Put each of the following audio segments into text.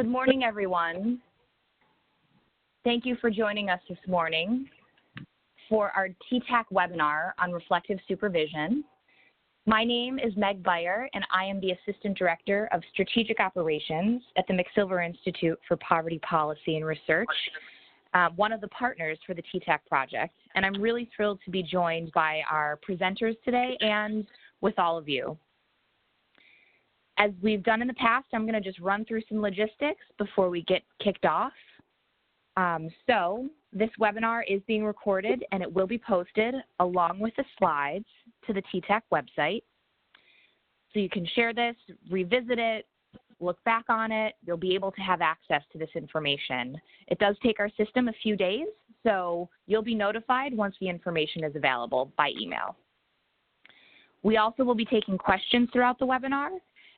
Good morning, everyone. Thank you for joining us this morning for our TTAC webinar on reflective supervision. My name is Meg Beyer, and I am the Assistant Director of Strategic Operations at the McSilver Institute for Poverty Policy and Research, one of the partners for the TTAC project. And I'm really thrilled to be joined by our presenters today and with all of you. As we've done in the past, I'm going to just run through some logistics before we get kicked off. So this webinar is being recorded and it will be posted along with the slides to the TTAC website. So you can share this, revisit it, look back on it. You'll be able to have access to this information. It does take our system a few days, so you'll be notified once the information is available by email. We also will be taking questions throughout the webinar,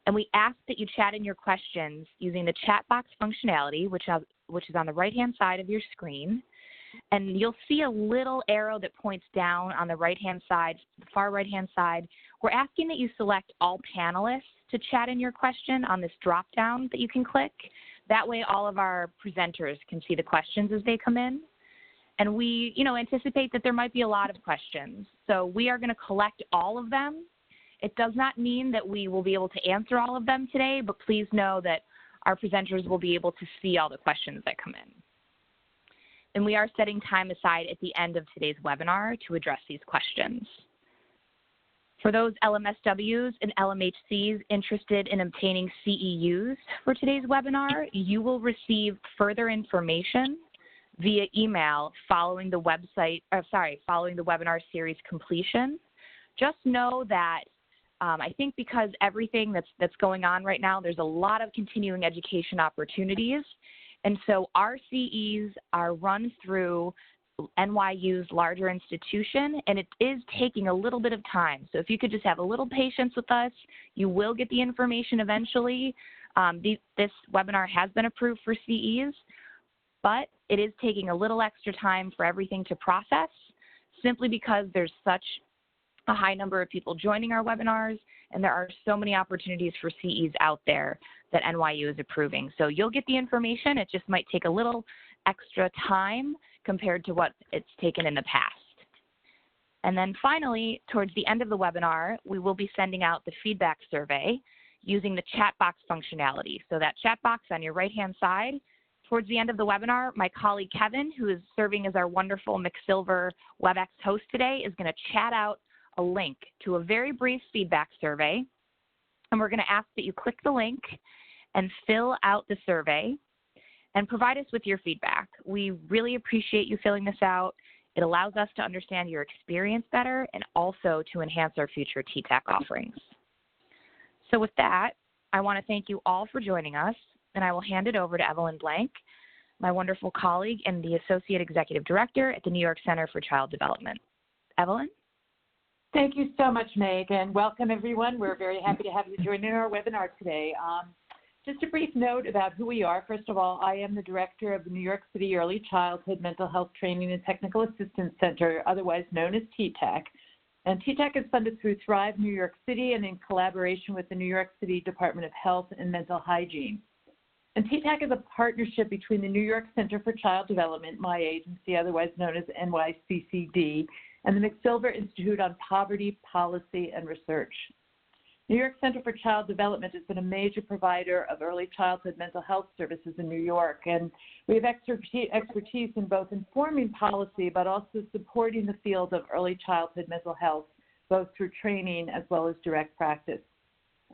and we ask that you chat in your questions using the chat box functionality, which is on the right-hand side of your screen. And you'll see a little arrow that points down on the right-hand side, the far right-hand side. We're asking that you select all panelists to chat in your question on this drop-down that you can click. That way all of our presenters can see the questions as they come in. And we, anticipate that there might be a lot of questions. So we are going to collect all of them. It does not mean that we will be able to answer all of them today, but please know that our presenters will be able to see all the questions that come in. And we are setting time aside at the end of today's webinar to address these questions. For those LMSWs and LMHCs interested in obtaining CEUs for today's webinar, you will receive further information via email following the webinar series completion. Just know that I think because everything that's going on right now, there's a lot of continuing education opportunities. And so our CEs are run through NYU's larger institution, and it is taking a little bit of time. So if you could just have a little patience with us, you will get the information eventually. This webinar has been approved for CEs, but it is taking a little extra time for everything to process, simply because there's such a high number of people joining our webinars, and there are so many opportunities for CEs out there that NYU is approving. So you'll get the information, it just might take a little extra time compared to what it's taken in the past. And then finally, towards the end of the webinar, we will be sending out the feedback survey using the chat box functionality. So that chat box on your right-hand side, towards the end of the webinar, my colleague Kevin, who is serving as our wonderful McSilver WebEx host today, is going to chat out a link to a very brief feedback survey. And we're going to ask that you click the link and fill out the survey and provide us with your feedback. We really appreciate you filling this out. It allows us to understand your experience better and also to enhance our future TTAC offerings. So with that, I want to thank you all for joining us, and I will hand it over to Evelyn Blank, my wonderful colleague and the Associate Executive Director at the New York Center for Child Development. Evelyn? Thank you so much, Meg, and welcome everyone. We're very happy to have you join in our webinar today. Just a brief note about who we are. First of all, I am the director of the New York City Early Childhood Mental Health Training and Technical Assistance Center, otherwise known as TTAC. And TTAC is funded through Thrive New York City and in collaboration with the New York City Department of Health and Mental Hygiene. And TTAC is a partnership between the New York Center for Child Development, my agency, otherwise known as NYCCD, and the McSilver Institute on Poverty, Policy, and Research. New York Center for Child Development has been a major provider of early childhood mental health services in New York, and we have expertise in both informing policy but also supporting the field of early childhood mental health, both through training as well as direct practice.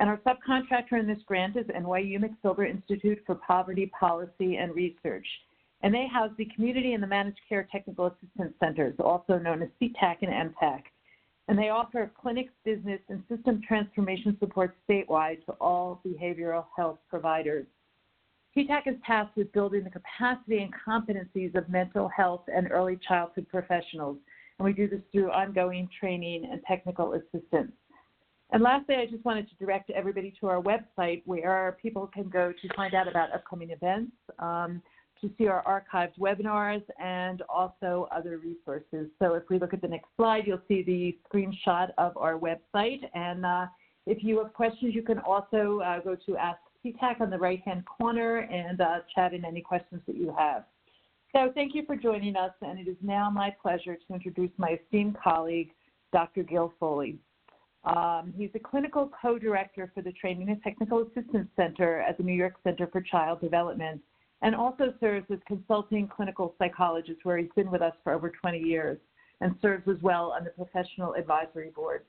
And our subcontractor in this grant is NYU McSilver Institute for Poverty, Policy, and Research. And they house the Community and the Managed Care Technical Assistance Centers, also known as CTAC and MTAC. And they offer clinics, business, and system transformation support statewide to all behavioral health providers. TTAC is tasked with building the capacity and competencies of mental health and early childhood professionals, and we do this through ongoing training and technical assistance. And lastly, I just wanted to direct everybody to our website where people can go to find out about upcoming events, to see our archived webinars, and also other resources. So if we look at the next slide, you'll see the screenshot of our website. And if you have questions, you can also go to Ask TTAC on the right-hand corner and chat in any questions that you have. So thank you for joining us, and it is now my pleasure to introduce my esteemed colleague, Dr. Gil Foley. He's a clinical co-director for the Training and Technical Assistance Center at the New York Center for Child Development, and also serves as consulting clinical psychologist, where he's been with us for over 20 years, and serves as well on the Professional Advisory Board.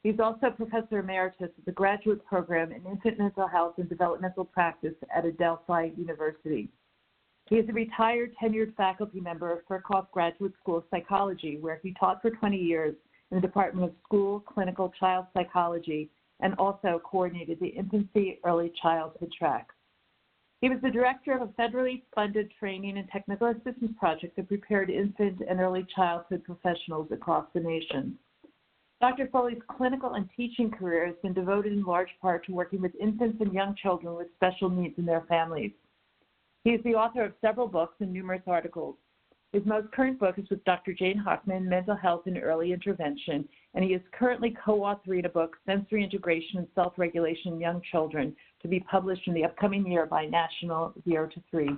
He's also Professor Emeritus of the Graduate Program in Infant Mental Health and Developmental Practice at Adelphi University. He is a retired tenured faculty member of Furkhoff Graduate School of Psychology, where he taught for 20 years in the Department of School Clinical Child Psychology and also coordinated the Infancy Early Childhood track. He was the director of a federally funded training and technical assistance project that prepared infant and early childhood professionals across the nation. Dr. Foley's clinical and teaching career has been devoted in large part to working with infants and young children with special needs and their families. He is the author of several books and numerous articles. His most current book is with Dr. Jane Hockman, Mental Health and Early Intervention, and he is currently co-authoring a book, Sensory Integration and Self-Regulation in Young Children, to be published in the upcoming year by National 0 to 3.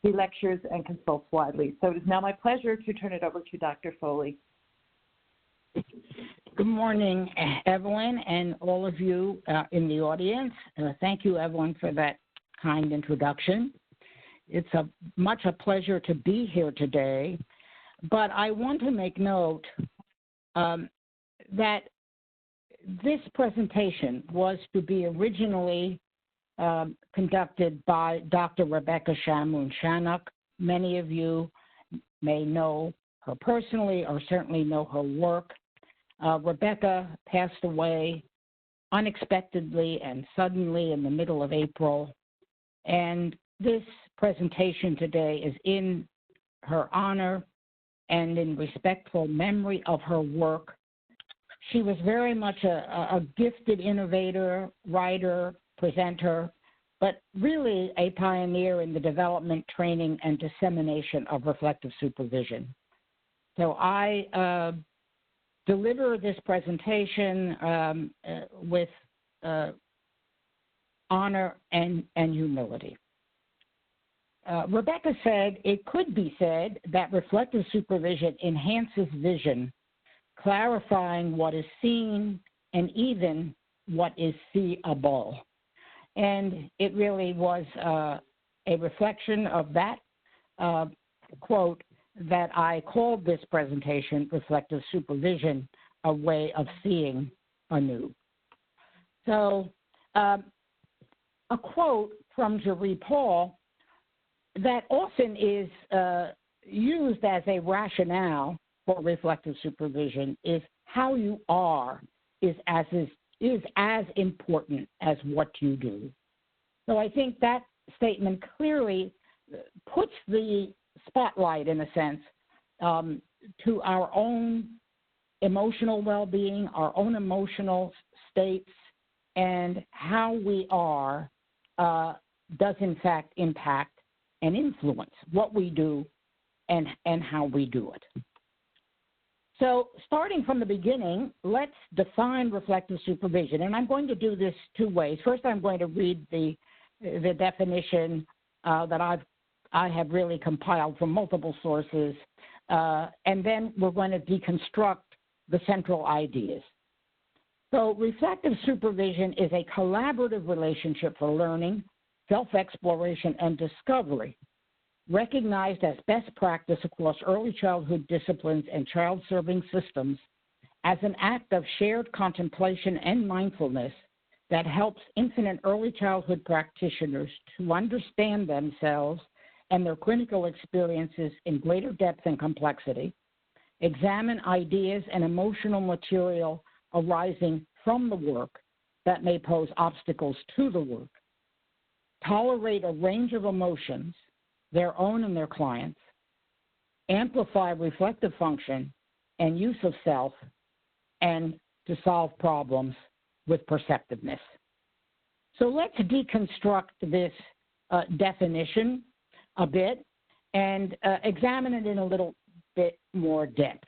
He lectures and consults widely. So it is now my pleasure to turn it over to Dr. Foley. Good morning, Evelyn, and all of you in the audience. Thank you, Evelyn, for that kind introduction. It's much a pleasure to be here today, but I want to make note that this presentation was to be originally conducted by Dr. Rebecca Shamoun-Shannock. Many of you may know her personally or certainly know her work. Rebecca passed away unexpectedly and suddenly in the middle of April, and this presentation today is in her honor and in respectful memory of her work. She was very much a gifted innovator, writer, presenter, but really a pioneer in the development, training, and dissemination of reflective supervision. So I deliver this presentation with honor and humility. Rebecca said, it could be said that reflective supervision enhances vision, clarifying what is seen and even what is seeable. And it really was a reflection of that quote that I called this presentation, Reflective Supervision, a way of seeing anew. So a quote from Jerry Paul that often is used as a rationale for reflective supervision is how you are is as important as what you do. So I think that statement clearly puts the spotlight, in a sense, to our own emotional well-being, our own emotional states, and how we are does in fact impact and influence what we do and how we do it. So starting from the beginning, let's define reflective supervision. And I'm going to do this two ways. First, I'm going to read the definition that I have really compiled from multiple sources, and then we're going to deconstruct the central ideas. So reflective supervision is a collaborative relationship for learning, self-exploration, and discovery, recognized as best practice across early childhood disciplines and child-serving systems as an act of shared contemplation and mindfulness that helps infant and early childhood practitioners to understand themselves and their clinical experiences in greater depth and complexity, examine ideas and emotional material arising from the work that may pose obstacles to the work, tolerate a range of emotions, their own and their clients, amplify reflective function and use of self, and to solve problems with perceptiveness. So let's deconstruct this definition a bit and examine it in a little bit more depth.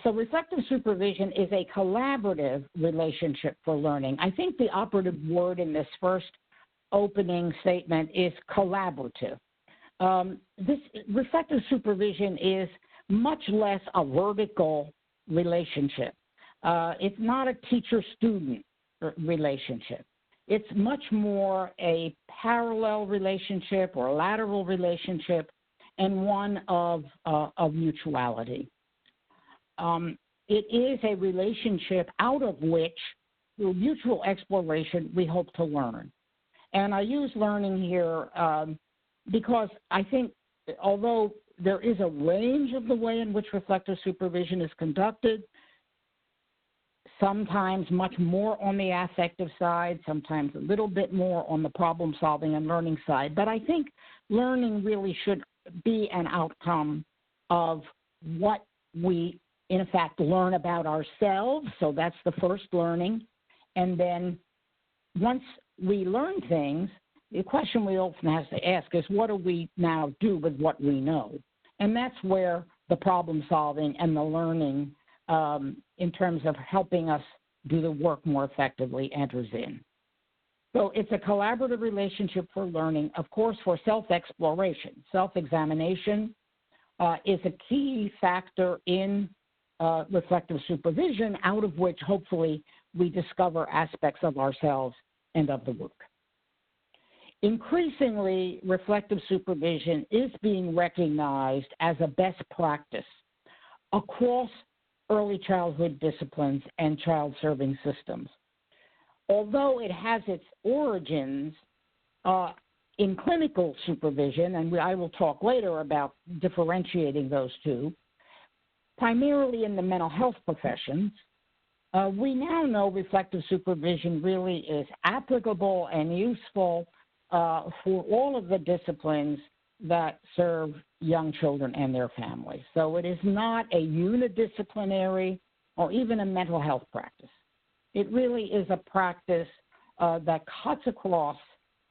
So reflective supervision is a collaborative relationship for learning. I think the operative word in this first opening statement is collaborative. This reflective supervision is much less a vertical relationship. It's not a teacher-student relationship. It's much more a parallel relationship or a lateral relationship and one of mutuality. It is a relationship out of which, through mutual exploration, we hope to learn. And I use learning here because I think although there is a range of the way in which reflective supervision is conducted, sometimes much more on the affective side, sometimes a little bit more on the problem-solving and learning side. But I think learning really should be an outcome of what we, in fact, learn about ourselves. So that's the first learning. And then once we learn things, the question we often have to ask is, what do we now do with what we know? And that's where the problem-solving and the learning in terms of helping us do the work more effectively enters in. So it's a collaborative relationship for learning, of course, for self-exploration. Self-examination is a key factor in reflective supervision, out of which hopefully we discover aspects of ourselves and of the work. Increasingly, reflective supervision is being recognized as a best practice across early childhood disciplines and child-serving systems. Although it has its origins in clinical supervision, and I will talk later about differentiating those two, primarily in the mental health professions, we now know reflective supervision really is applicable and useful for all of the disciplines that serve young children and their families. So it is not a unidisciplinary or even a mental health practice. It really is a practice that cuts across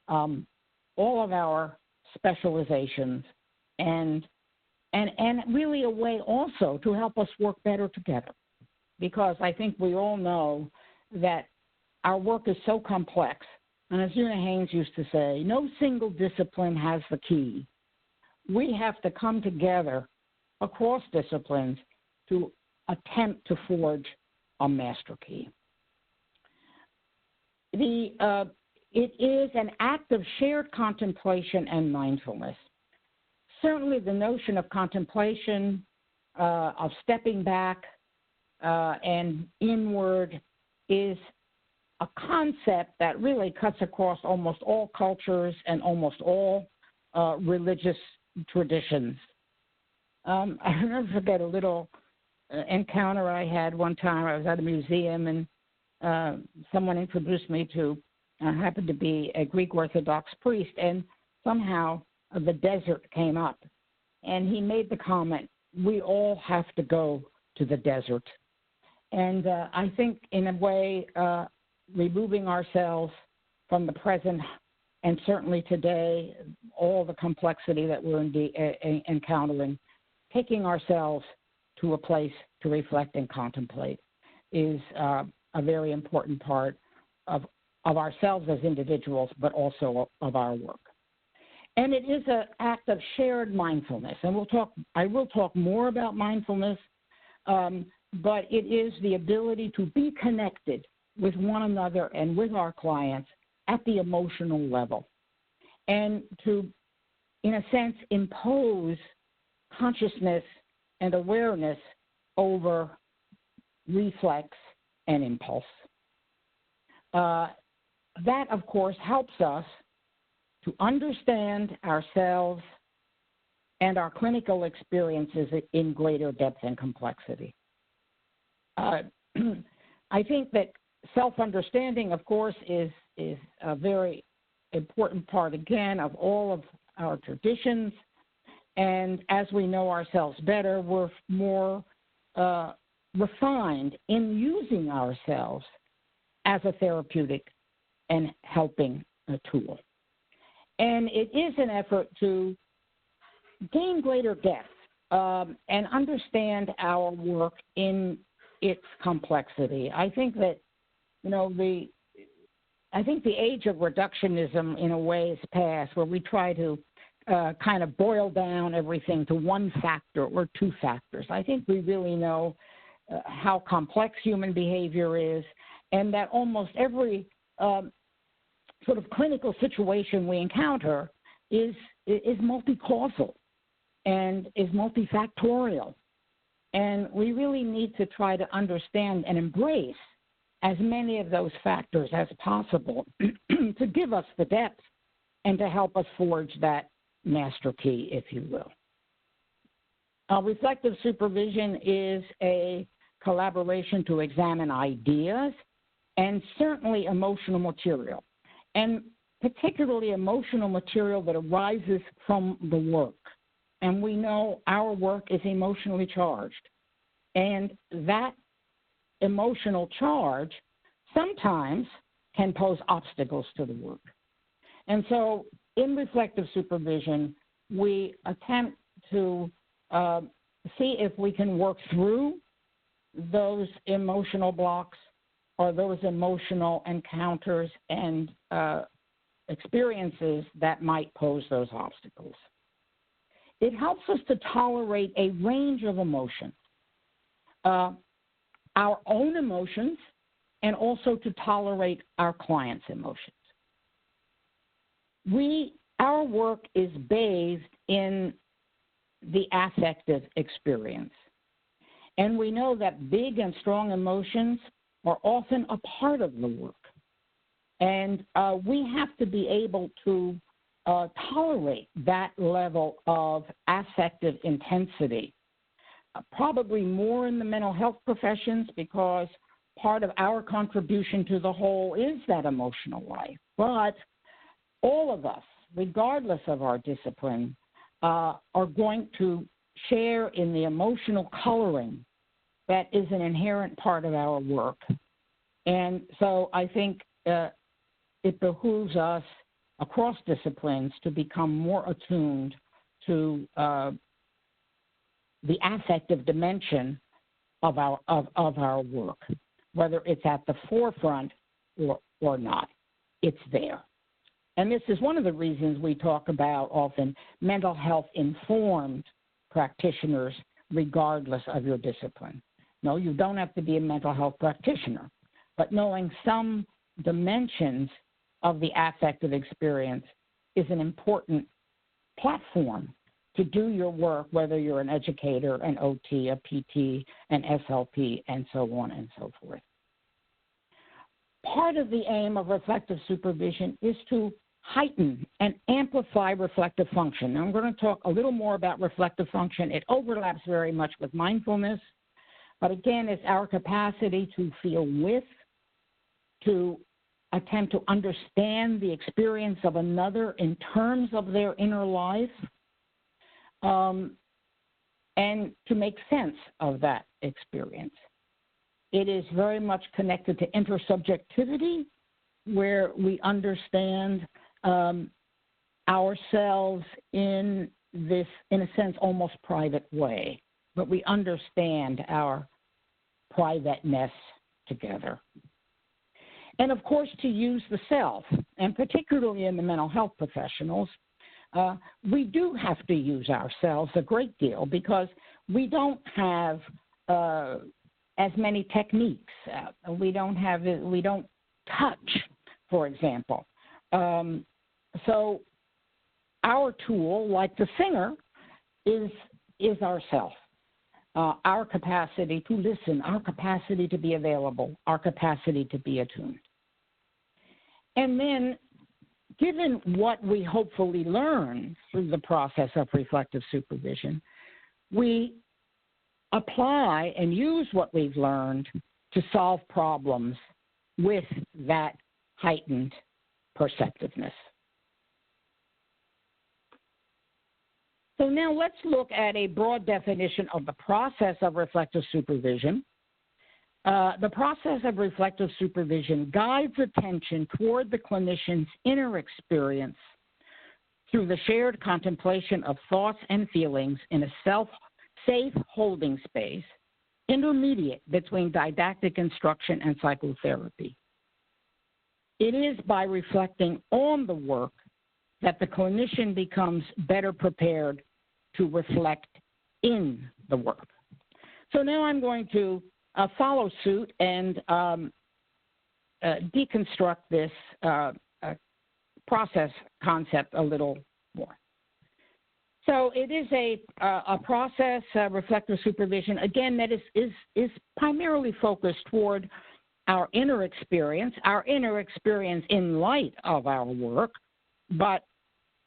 all of our specializations and really a way also to help us work better together. Because I think we all know that our work is so complex. And as Una Haynes used to say, no single discipline has the key. We have to come together across disciplines to attempt to forge a master key. It is an act of shared contemplation and mindfulness. Certainly the notion of contemplation, of stepping back and inward is a concept that really cuts across almost all cultures and almost all religious traditions. I'll never forget a little encounter I had one time. I was at a museum and someone introduced me to, happened to be a Greek Orthodox priest, and somehow the desert came up. And he made the comment, we all have to go to the desert. And I think in a way, removing ourselves from the present and certainly today, all the complexity that we're encountering, taking ourselves to a place to reflect and contemplate is a very important part of ourselves as individuals, but also of our work. And it is an act of shared mindfulness. And I will talk more about mindfulness, but it is the ability to be connected with one another and with our clients at the emotional level, and to, in a sense, impose consciousness and awareness over reflex and impulse. That, of course, helps us to understand ourselves and our clinical experiences in greater depth and complexity. I think that self-understanding, of course, is a very important part, again, of all of our traditions. And as we know ourselves better, we're more refined in using ourselves as a therapeutic and helping tool. And it is an effort to gain greater depth and understand our work in its complexity. I think that, the age of reductionism in a way is past, where we try to kind of boil down everything to one factor or two factors. I think we really know how complex human behavior is, and that almost every sort of clinical situation we encounter is multi-causal and is multifactorial. And we really need to try to understand and embrace as many of those factors as possible to give us the depth and to help us forge that master key, if you will. Reflective supervision is a collaboration to examine ideas and certainly emotional material, and particularly emotional material that arises from the work. And we know our work is emotionally charged. And that emotional charge sometimes can pose obstacles to the work. And so in reflective supervision, we attempt to see if we can work through those emotional blocks or those emotional encounters and experiences that might pose those obstacles. It helps us to tolerate a range of emotions, our own emotions, and also to tolerate our clients' emotions. Our work is bathed in the affective experience. And we know that big and strong emotions are often a part of the work. And we have to be able to tolerate that level of affective intensity, probably more in the mental health professions, because part of our contribution to the whole is that emotional life. But all of us, regardless of our discipline, are going to share in the emotional coloring that is an inherent part of our work. And so I think it behooves us across disciplines to become more attuned to the affective dimension of our work, whether it's at the forefront or not. It's there. And this is one of the reasons we talk about often mental health informed practitioners regardless of your discipline. No, you don't have to be a mental health practitioner, but knowing some dimensions of the affective experience is an important platform to do your work, whether you're an educator, an OT, a PT, an SLP, and so on and so forth. Part of the aim of reflective supervision is to heighten and amplify reflective function. Now, I'm going to talk a little more about reflective function. It overlaps very much with mindfulness, but again, it's our capacity to feel with, to attempt to understand the experience of another in terms of their inner life, and to make sense of that experience. It is very much connected to intersubjectivity, where we understand ourselves in this, in a sense, almost private way, but we understand our privateness together. And of course, to use the self, and particularly in the mental health professionals, we do have to use ourselves a great deal because we don't have as many techniques. We don't touch, for example. So our tool, like the singer, is ourself. Our capacity to listen, our capacity to be available, our capacity to be attuned. And then, given what we hopefully learn through the process of reflective supervision, we apply and use what we've learned to solve problems with that heightened perceptiveness. So now let's look at a broad definition of the process of reflective supervision. The process of reflective supervision guides attention toward the clinician's inner experience through the shared contemplation of thoughts and feelings in a safe holding space, intermediate between didactic instruction and psychotherapy. It is by reflecting on the work that the clinician becomes better prepared to reflect in the work. So now I'm going to follow suit and deconstruct this process concept a little more. So it is a process, reflective supervision, again, that is primarily focused toward our inner experience in light of our work, but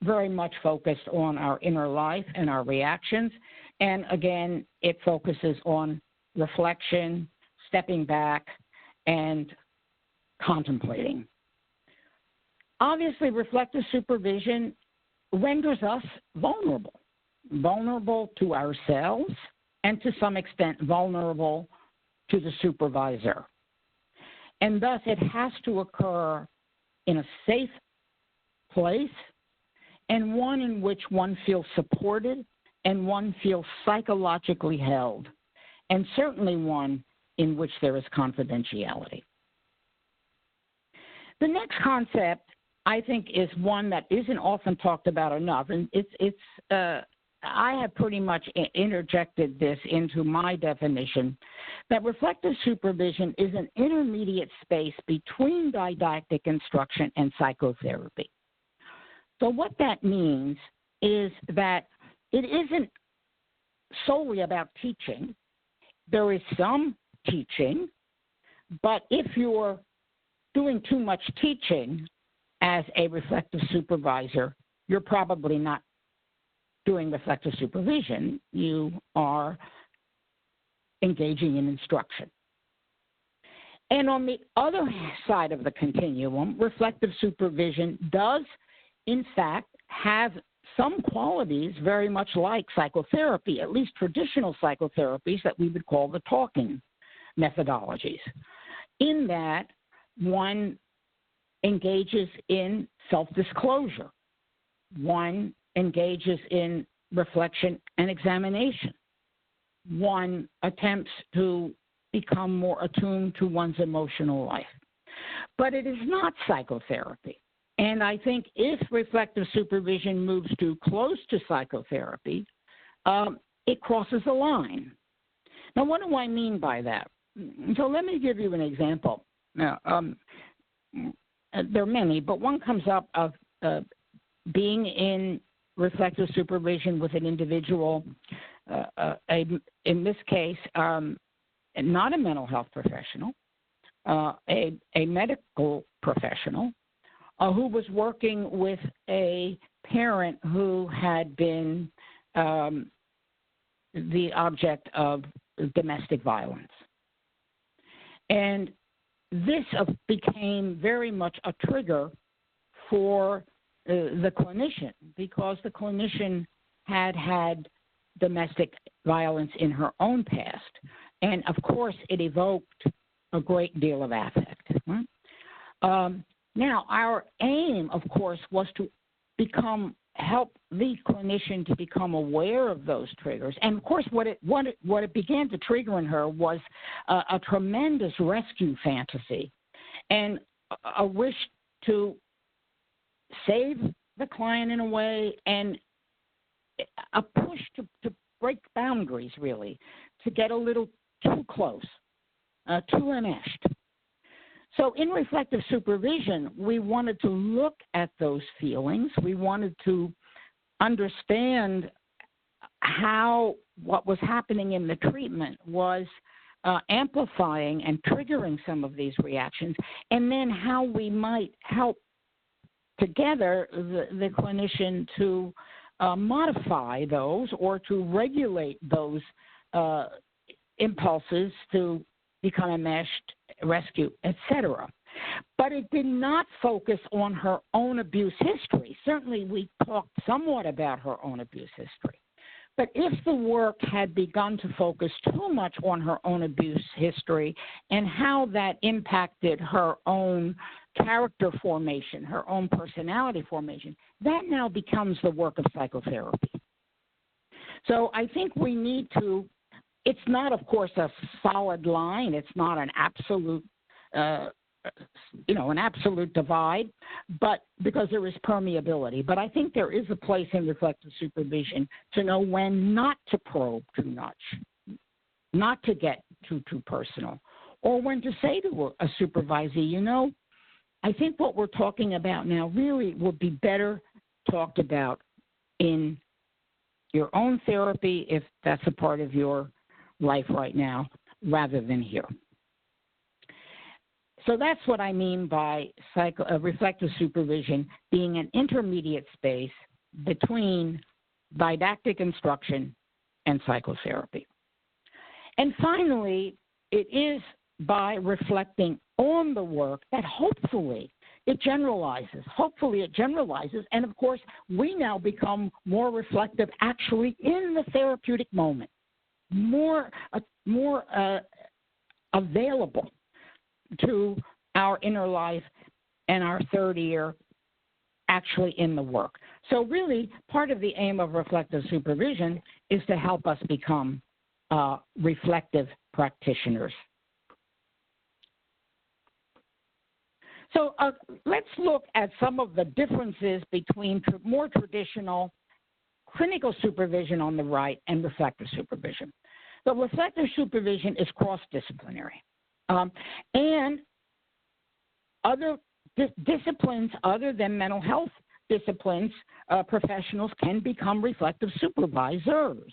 very much focused on our inner life and our reactions. And again, it focuses on reflection, stepping back, and contemplating. Obviously, reflective supervision renders us vulnerable to ourselves and to some extent vulnerable to the supervisor. And thus it has to occur in a safe place and one in which one feels supported and one feels psychologically held, and certainly one in which there is confidentiality. The next concept, I think, is one that isn't often talked about enough, and I have pretty much interjected this into my definition, that reflective supervision is an intermediate space between didactic instruction and psychotherapy. So what that means is that it isn't solely about teaching. There is some teaching, but if you're doing too much teaching as a reflective supervisor, you're probably not doing reflective supervision. You are engaging in instruction. And on the other side of the continuum, reflective supervision does, in fact, have some qualities very much like psychotherapy, at least traditional psychotherapies that we would call the talking methodologies, in that one engages in self-disclosure. One engages in reflection and examination. One attempts to become more attuned to one's emotional life. But it is not psychotherapy. And I think if reflective supervision moves too close to psychotherapy, it crosses a line. Now, what do I mean by that? So let me give you an example. Now, there are many, but one comes up of being in reflective supervision with an individual, in this case, not a mental health professional, a medical professional, who was working with a parent who had been the object of domestic violence. And this became very much a trigger for the clinician, because the clinician had had domestic violence in her own past. And, of course, it evoked a great deal of affect. Right? Now, our aim, of course, was to help the clinician to become aware of those triggers. And, of course, what it began to trigger in her was a tremendous rescue fantasy and a wish to save the client in a way, and a push to break boundaries, really, to get a little too close, too enmeshed. So in reflective supervision, we wanted to look at those feelings. We wanted to understand how what was happening in the treatment was amplifying and triggering some of these reactions, and then how we might help together the clinician to modify those or to regulate those impulses to become enmeshed, rescue, etc. But it did not focus on her own abuse history. Certainly we talked somewhat about her own abuse history. But if the work had begun to focus too much on her own abuse history and how that impacted her own character formation, her own personality formation, that now becomes the work of psychotherapy. So I think we need to, it's not, of course, a solid line. It's not an absolute, an absolute divide, but because there is permeability. But I think there is a place in reflective supervision to know when not to probe too much, not to get too personal, or when to say to a supervisee, I think what we're talking about now really would be better talked about in your own therapy, if that's a part of your life right now, rather than here. So that's what I mean by reflective supervision being an intermediate space between didactic instruction and psychotherapy. And finally, it is by reflecting on the work that hopefully it generalizes. And of course, we now become more reflective actually in the therapeutic moment, more available to our inner life and our third ear actually in the work. So really, part of the aim of reflective supervision is to help us become reflective practitioners. So let's look at some of the differences between more traditional clinical supervision on the right and reflective supervision. So reflective supervision is cross-disciplinary. And other disciplines other than mental health disciplines, professionals can become reflective supervisors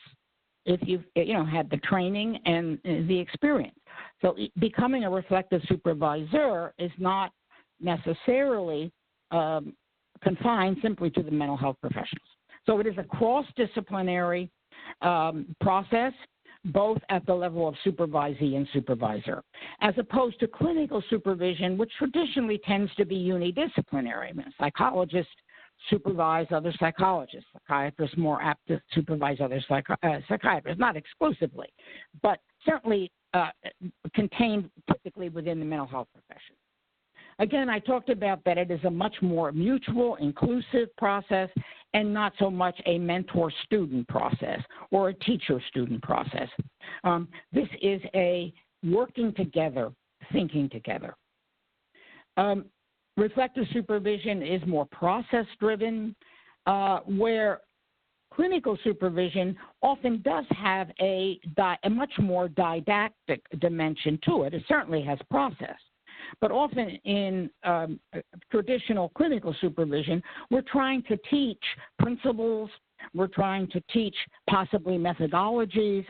if you've had the training and the experience. So becoming a reflective supervisor is not necessarily confined simply to the mental health professionals. So it is a cross-disciplinary process, both at the level of supervisee and supervisor, as opposed to clinical supervision, which traditionally tends to be unidisciplinary. I mean, psychologists supervise other psychologists, psychiatrists more apt to supervise other psychiatrists, not exclusively, but certainly contained typically within the mental health profession. Again, I talked about that it is a much more mutual, inclusive process and not so much a mentor-student process or a teacher-student process. This is a working together, thinking together. Reflective supervision is more process-driven, where clinical supervision often does have a much more didactic dimension to it. It certainly has process. But often in traditional clinical supervision, we're trying to teach principles, we're trying to teach possibly methodologies.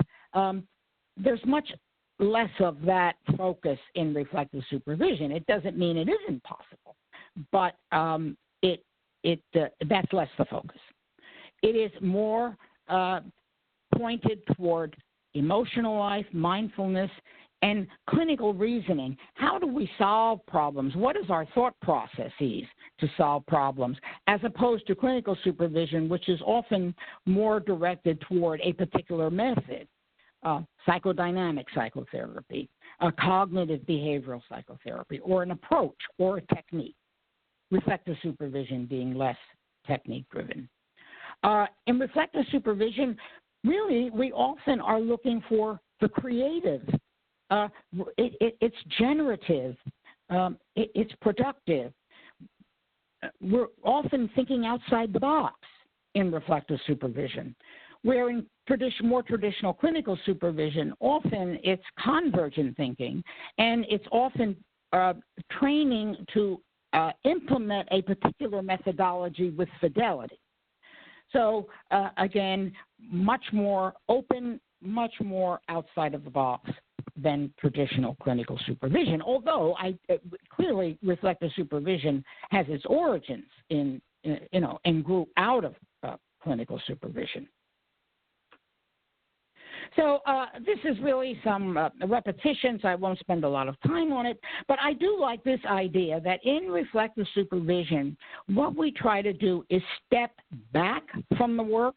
There's much less of that focus in reflective supervision. It doesn't mean it isn't possible, but that's less the focus. It is more pointed toward emotional life, mindfulness, and clinical reasoning. How do we solve problems? What is our thought processes to solve problems, as opposed to clinical supervision, which is often more directed toward a particular method, psychodynamic psychotherapy, cognitive behavioral psychotherapy, or an approach or a technique, reflective supervision being less technique-driven. In reflective supervision, really, we often are looking for the creative. It's generative. It's productive. We're often thinking outside the box in reflective supervision, where in more traditional clinical supervision, often it's convergent thinking, and it's often training to implement a particular methodology with fidelity. So again, much more open, much more outside of the box than traditional clinical supervision, although clearly reflective supervision has its origins and grew out of clinical supervision. So this is really some repetitions. I won't spend a lot of time on it, but I do like this idea that in reflective supervision, what we try to do is step back from the work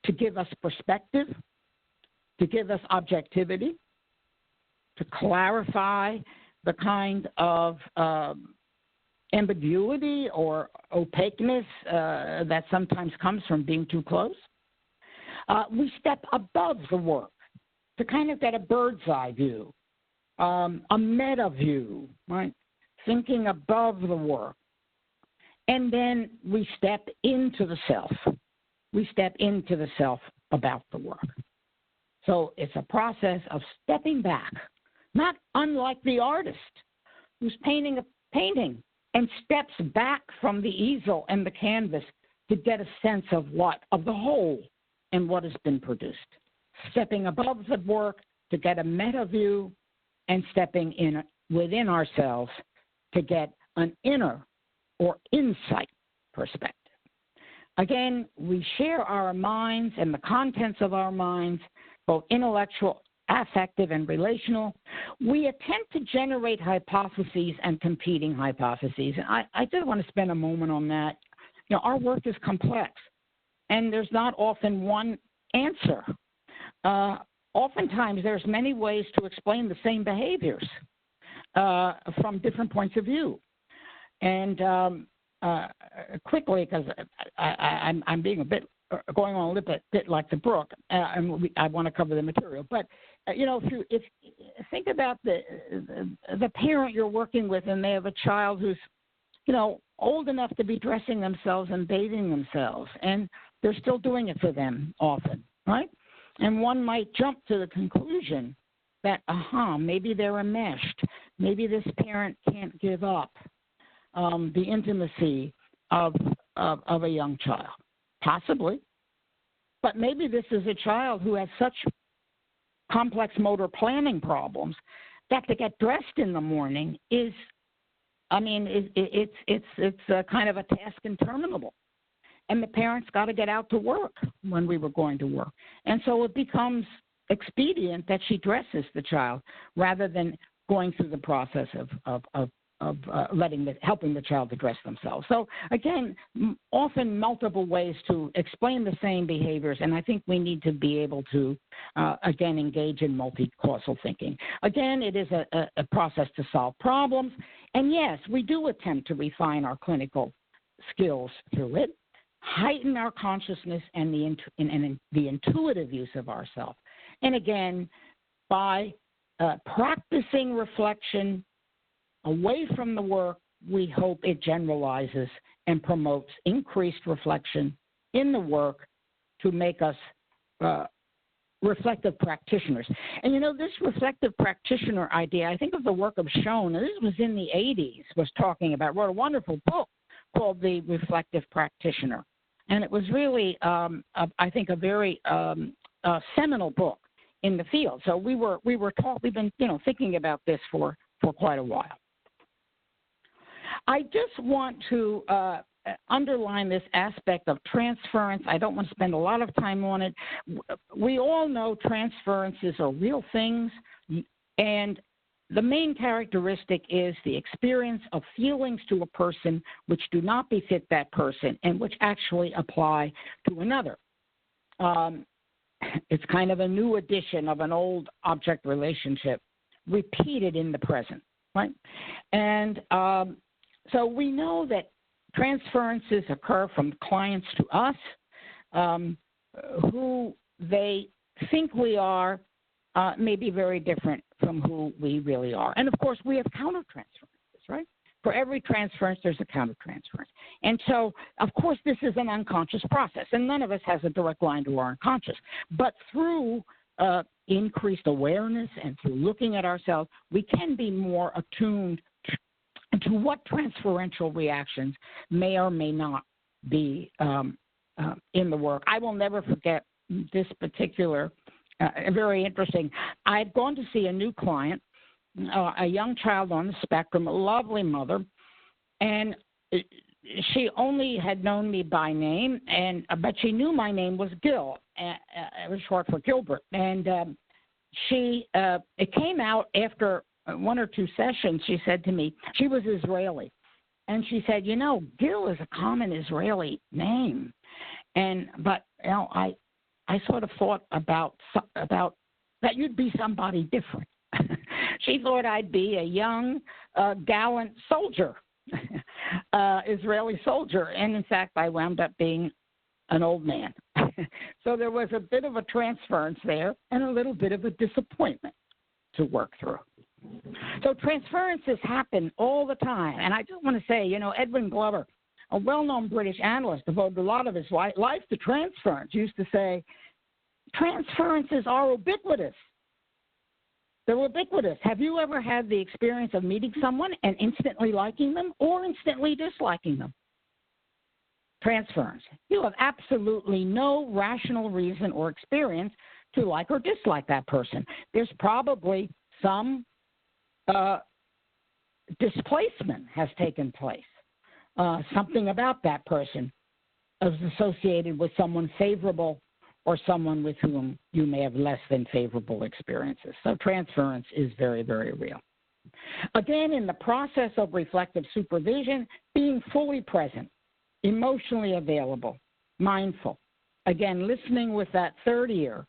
to give us perspective, to give us objectivity, to clarify the kind of ambiguity or opaqueness that sometimes comes from being too close. We step above the work to kind of get a bird's eye view, a meta view, right? Thinking above the work. And then we step into the self. We step into the self about the work. So it's a process of stepping back, not unlike the artist who's painting a painting and steps back from the easel and the canvas to get a sense of what? Of the whole and what has been produced. Stepping above the work to get a meta view and stepping in within ourselves to get an inner or insight perspective. Again, we share our minds and the contents of our minds, both intellectual, affective, and relational. We attempt to generate hypotheses and competing hypotheses. And I did want to spend a moment on that. You know, our work is complex, and there's not often one answer. Oftentimes, there's many ways to explain the same behaviors from different points of view. And quickly, because I'm being a bit going on a little bit like the brook, and I want to cover the material. But you know, if think about the parent you're working with, and they have a child who's, you know, old enough to be dressing themselves and bathing themselves, and they're still doing it for them often, right? And one might jump to the conclusion that, maybe they're enmeshed. Maybe this parent can't give up the intimacy of a young child. Possibly. But maybe this is a child who has such complex motor planning problems that to get dressed in the morning is, it's a kind of a task interminable. And the parents got to get out to work when we were going to work. And so it becomes expedient that she dresses the child rather than going through the process of helping the child to dress themselves. So again, often multiple ways to explain the same behaviors, and I think we need to be able to, again, engage in multi-causal thinking. Again, it is a process to solve problems, and yes, we do attempt to refine our clinical skills through it, heighten our consciousness and the intuitive use of ourself. And again, by practicing reflection away from the work, we hope it generalizes and promotes increased reflection in the work to make us reflective practitioners. And you know, this reflective practitioner idea, I think of the work of Schoen, and this was in the 80s, wrote a wonderful book called The Reflective Practitioner. And it was really, I think, a very seminal book in the field. So we've been, thinking about this for quite a while. I just want to underline this aspect of transference. I don't want to spend a lot of time on it. We all know transferences are real things, and the main characteristic is the experience of feelings to a person which do not befit that person and which actually apply to another. It's kind of a new edition of an old object relationship repeated in the present, right? And so we know that transferences occur from clients to us, who they think we are may be very different from who we really are. And, of course, we have countertransferences, right? For every transference, there's a countertransference. And so, of course, this is an unconscious process, and none of us has a direct line to our unconscious. But through increased awareness and through looking at ourselves, we can be more attuned to what transferential reactions may or may not be in the work. I will never forget this particular, very interesting. I had gone to see a new client, a young child on the spectrum, a lovely mother, and she only had known me by name, but she knew my name was Gil. It was short for Gilbert. And it came out after one or two sessions. She said to me, she was Israeli, and she said, Gil is a common Israeli name, but I sort of thought about that you'd be somebody different. She thought I'd be a young, gallant soldier, Israeli soldier, and in fact, I wound up being an old man. So there was a bit of a transference there and a little bit of a disappointment to work through. So transferences happen all the time. And I just want to say, Edwin Glover, a well-known British analyst, devoted a lot of his life to transference, used to say, transferences are ubiquitous. They're ubiquitous. Have you ever had the experience of meeting someone and instantly liking them or instantly disliking them? Transference. You have absolutely no rational reason or experience to like or dislike that person. There's probably some displacement has taken place. Something about that person is associated with someone favorable or someone with whom you may have less than favorable experiences. So transference is very, very real. Again, in the process of reflective supervision, being fully present, emotionally available, mindful. Again, listening with that third ear,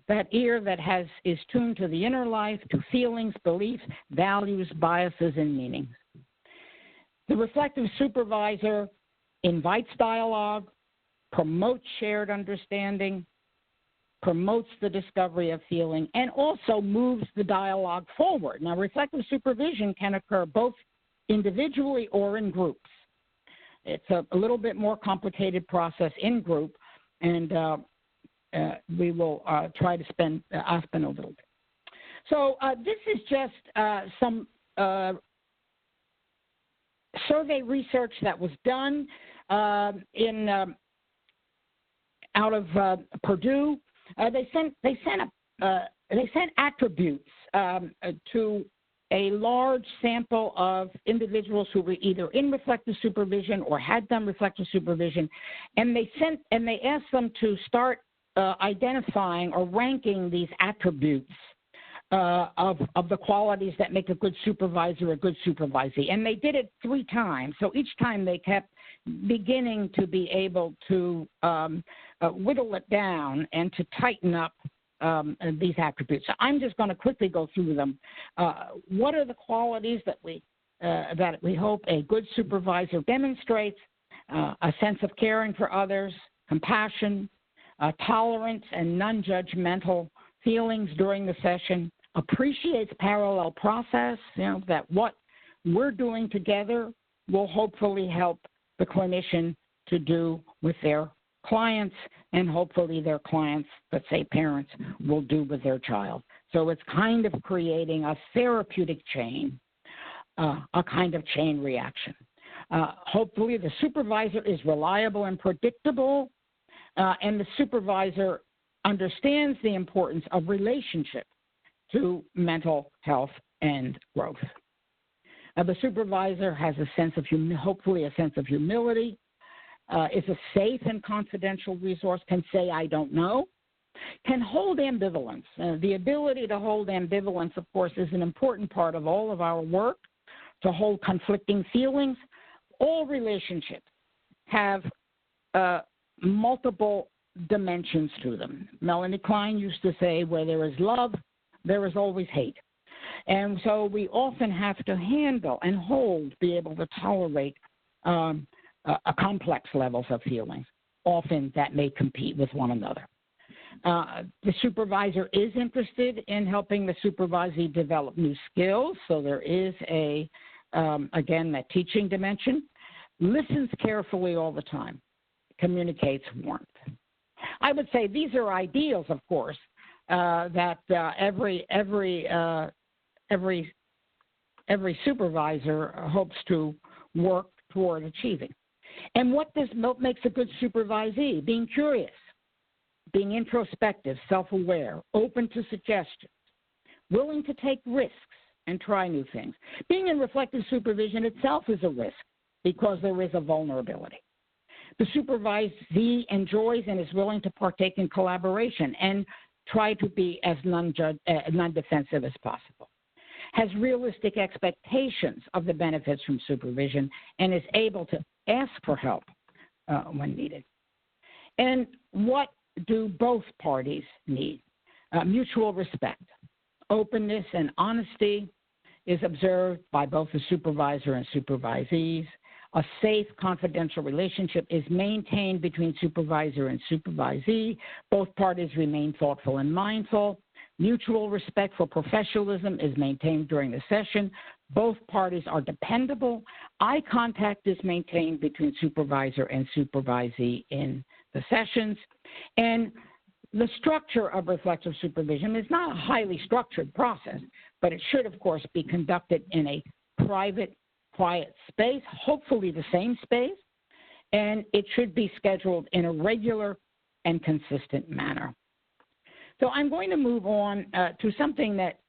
that ear that is tuned to the inner life, to feelings, beliefs, values, biases, and meanings. The reflective supervisor invites dialogue, promotes shared understanding, promotes the discovery of feeling, and also moves the dialogue forward. Now, reflective supervision can occur both individually or in groups. It's a little bit more complicated process in group, and we will try to I'll spend a little bit. So this is just some survey research that was done out of Purdue. They sent attributes to a large sample of individuals who were either in reflective supervision or had done reflective supervision, and they asked them to start identifying or ranking these attributes of the qualities that make a good supervisor a good supervisee. And they did it 3 times. So each time they kept beginning to be able to whittle it down and to tighten up these attributes. So I'm just going to quickly go through them. What are the qualities that we hope a good supervisor demonstrates? A sense of caring for others, compassion, tolerance and non-judgmental feelings during the session, appreciates parallel process, that what we're doing together will hopefully help the clinician to do with their clients, and hopefully their clients, let's say parents, will do with their child. So it's kind of creating a therapeutic chain, a kind of chain reaction. Hopefully the supervisor is reliable and predictable, and the supervisor understands the importance of relationship to mental health and growth. The supervisor has a sense of, hopefully a sense of humility, is a safe and confidential resource, can say, I don't know, can hold ambivalence. The ability to hold ambivalence, of course, is an important part of all of our work, to hold conflicting feelings. All relationships have multiple dimensions to them. Melanie Klein used to say, where there is love, there is always hate. And so we often have to handle and be able to tolerate a complex levels of feelings, often that may compete with one another. The supervisor is interested in helping the supervisee develop new skills, so there is again, that teaching dimension. Listens carefully all the time, communicates warmth. I would say these are ideals, of course, that every supervisor hopes to work toward achieving. And what this makes a good supervisee? Being curious, being introspective, self-aware, open to suggestions, willing to take risks and try new things. Being in reflective supervision itself is a risk because there is a vulnerability. The supervisee enjoys and is willing to partake in collaboration and try to be as non-defensive as possible. Has realistic expectations of the benefits from supervision and is able to ask for help when needed. And what do both parties need? Mutual respect. Openness and honesty is observed by both the supervisor and supervisees. A safe, confidential relationship is maintained between supervisor and supervisee. Both parties remain thoughtful and mindful. Mutual respect for professionalism is maintained during the session. Both parties are dependable. Eye contact is maintained between supervisor and supervisee in the sessions. And the structure of reflective supervision is not a highly structured process, but it should, of course, be conducted in a private, quiet space, hopefully the same space, and it should be scheduled in a regular and consistent manner. So I'm going to move on to something that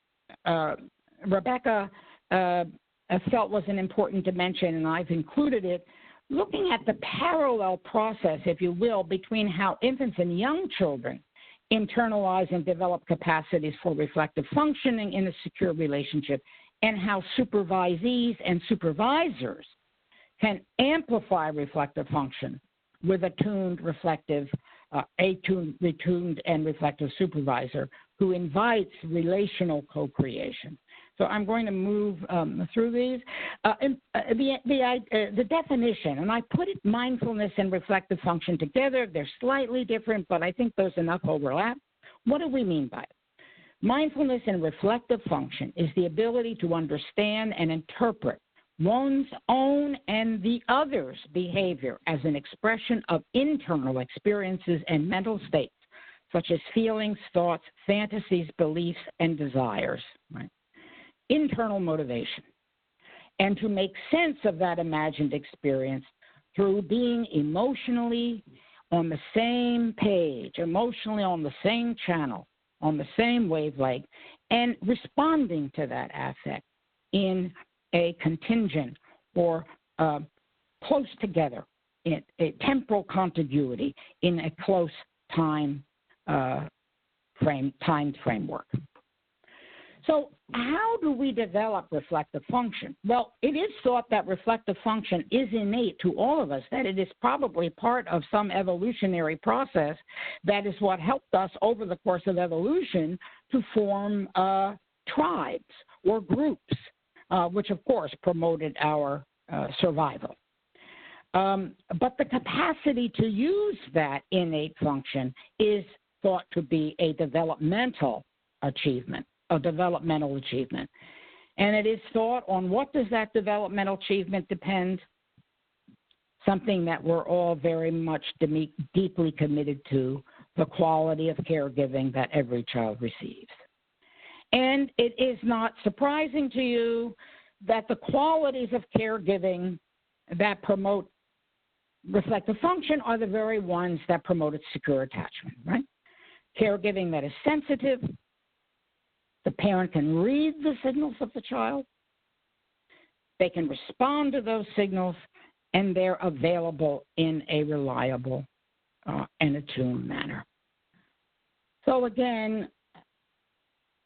Rebecca felt was an important dimension, and I've included it, looking at the parallel process, if you will, between how infants and young children internalize and develop capacities for reflective functioning in a secure relationship, and how supervisees and supervisors can amplify reflective function with a tuned, retuned and reflective supervisor who invites relational co-creation. So I'm going to move through these. The definition, and I put it mindfulness and reflective function together. They're slightly different, but I think there's enough overlap. What do we mean by it? Mindfulness and reflective function is the ability to understand and interpret one's own and the other's behavior as an expression of internal experiences and mental states, such as feelings, thoughts, fantasies, beliefs, and desires, right? Internal motivation, and to make sense of that imagined experience through being emotionally on the same page, emotionally on the same channel, on the same wavelength, and responding to that affect in a contingent or close together, in a temporal contiguity, in a close time framework. So how do we develop reflective function? Well, it is thought that reflective function is innate to all of us, that it is probably part of some evolutionary process that is what helped us over the course of evolution to form tribes or groups, which of course promoted our survival. But the capacity to use that innate function is thought to be a developmental achievement. And it is thought on what does that developmental achievement depend? Something that we're all very much deeply committed to, the quality of caregiving that every child receives. And it is not surprising to you that the qualities of caregiving that promote reflective function are the very ones that promote secure attachment, right? Caregiving that is sensitive. The parent can read the signals of the child. They can respond to those signals, and they're available in a reliable and attuned manner. So again,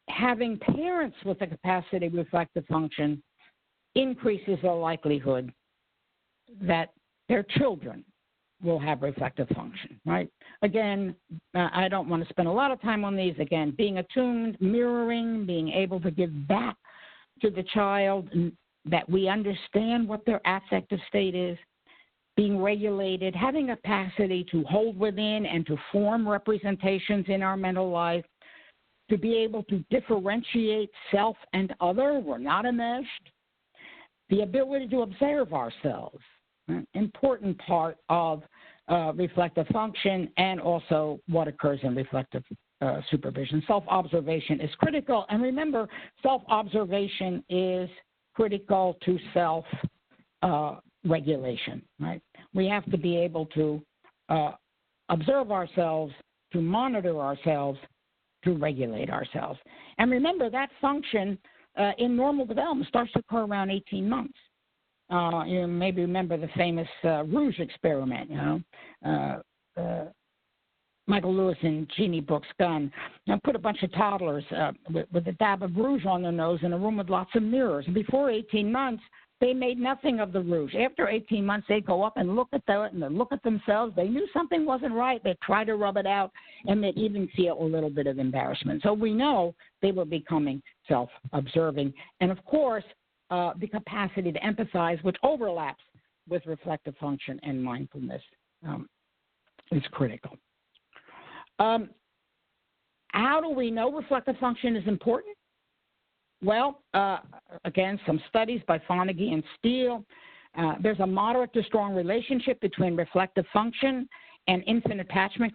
having parents with the capacity of reflective function increases the likelihood that their children will have reflective function, right? Again, I don't want to spend a lot of time on these. Again, being attuned, mirroring, being able to give back to the child that we understand what their affective state is, being regulated, having a capacity to hold within and to form representations in our mental life, to be able to differentiate self and other, we're not enmeshed, the ability to observe ourselves, an important part of reflective function and also what occurs in reflective supervision. Self-observation is critical. And remember, self-observation is critical to self-regulation, right? We have to be able to observe ourselves, to monitor ourselves, to regulate ourselves. And remember, that function in normal development starts to occur around 18 months. You maybe remember the famous Rouge experiment, Michael Lewis and Jeannie Brooks Gunn put a bunch of toddlers with a dab of rouge on their nose in a room with lots of mirrors. And before 18 months, they made nothing of the rouge. After 18 months, they'd go up and look at that and they'd look at themselves. They knew something wasn't right. They'd try to rub it out, and they'd even feel a little bit of embarrassment. So we know they were becoming self-observing. And, of course, the capacity to empathize, which overlaps with reflective function and mindfulness is critical. How do we know reflective function is important? Well, again, some studies by Fonagy and Steele. There's a moderate to strong relationship between reflective function and infant attachment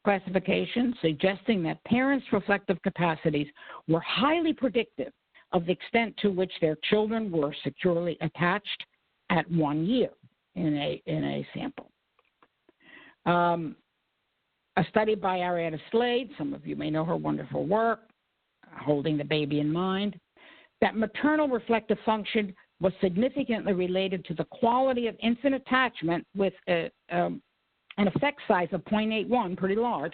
classification, suggesting that parents' reflective capacities were highly predictive of the extent to which their children were securely attached at 1 year in a sample. A study by Arietta Slade, some of you may know her wonderful work, Holding the Baby in Mind, that maternal reflective function was significantly related to the quality of infant attachment with an effect size of 0.81, pretty large,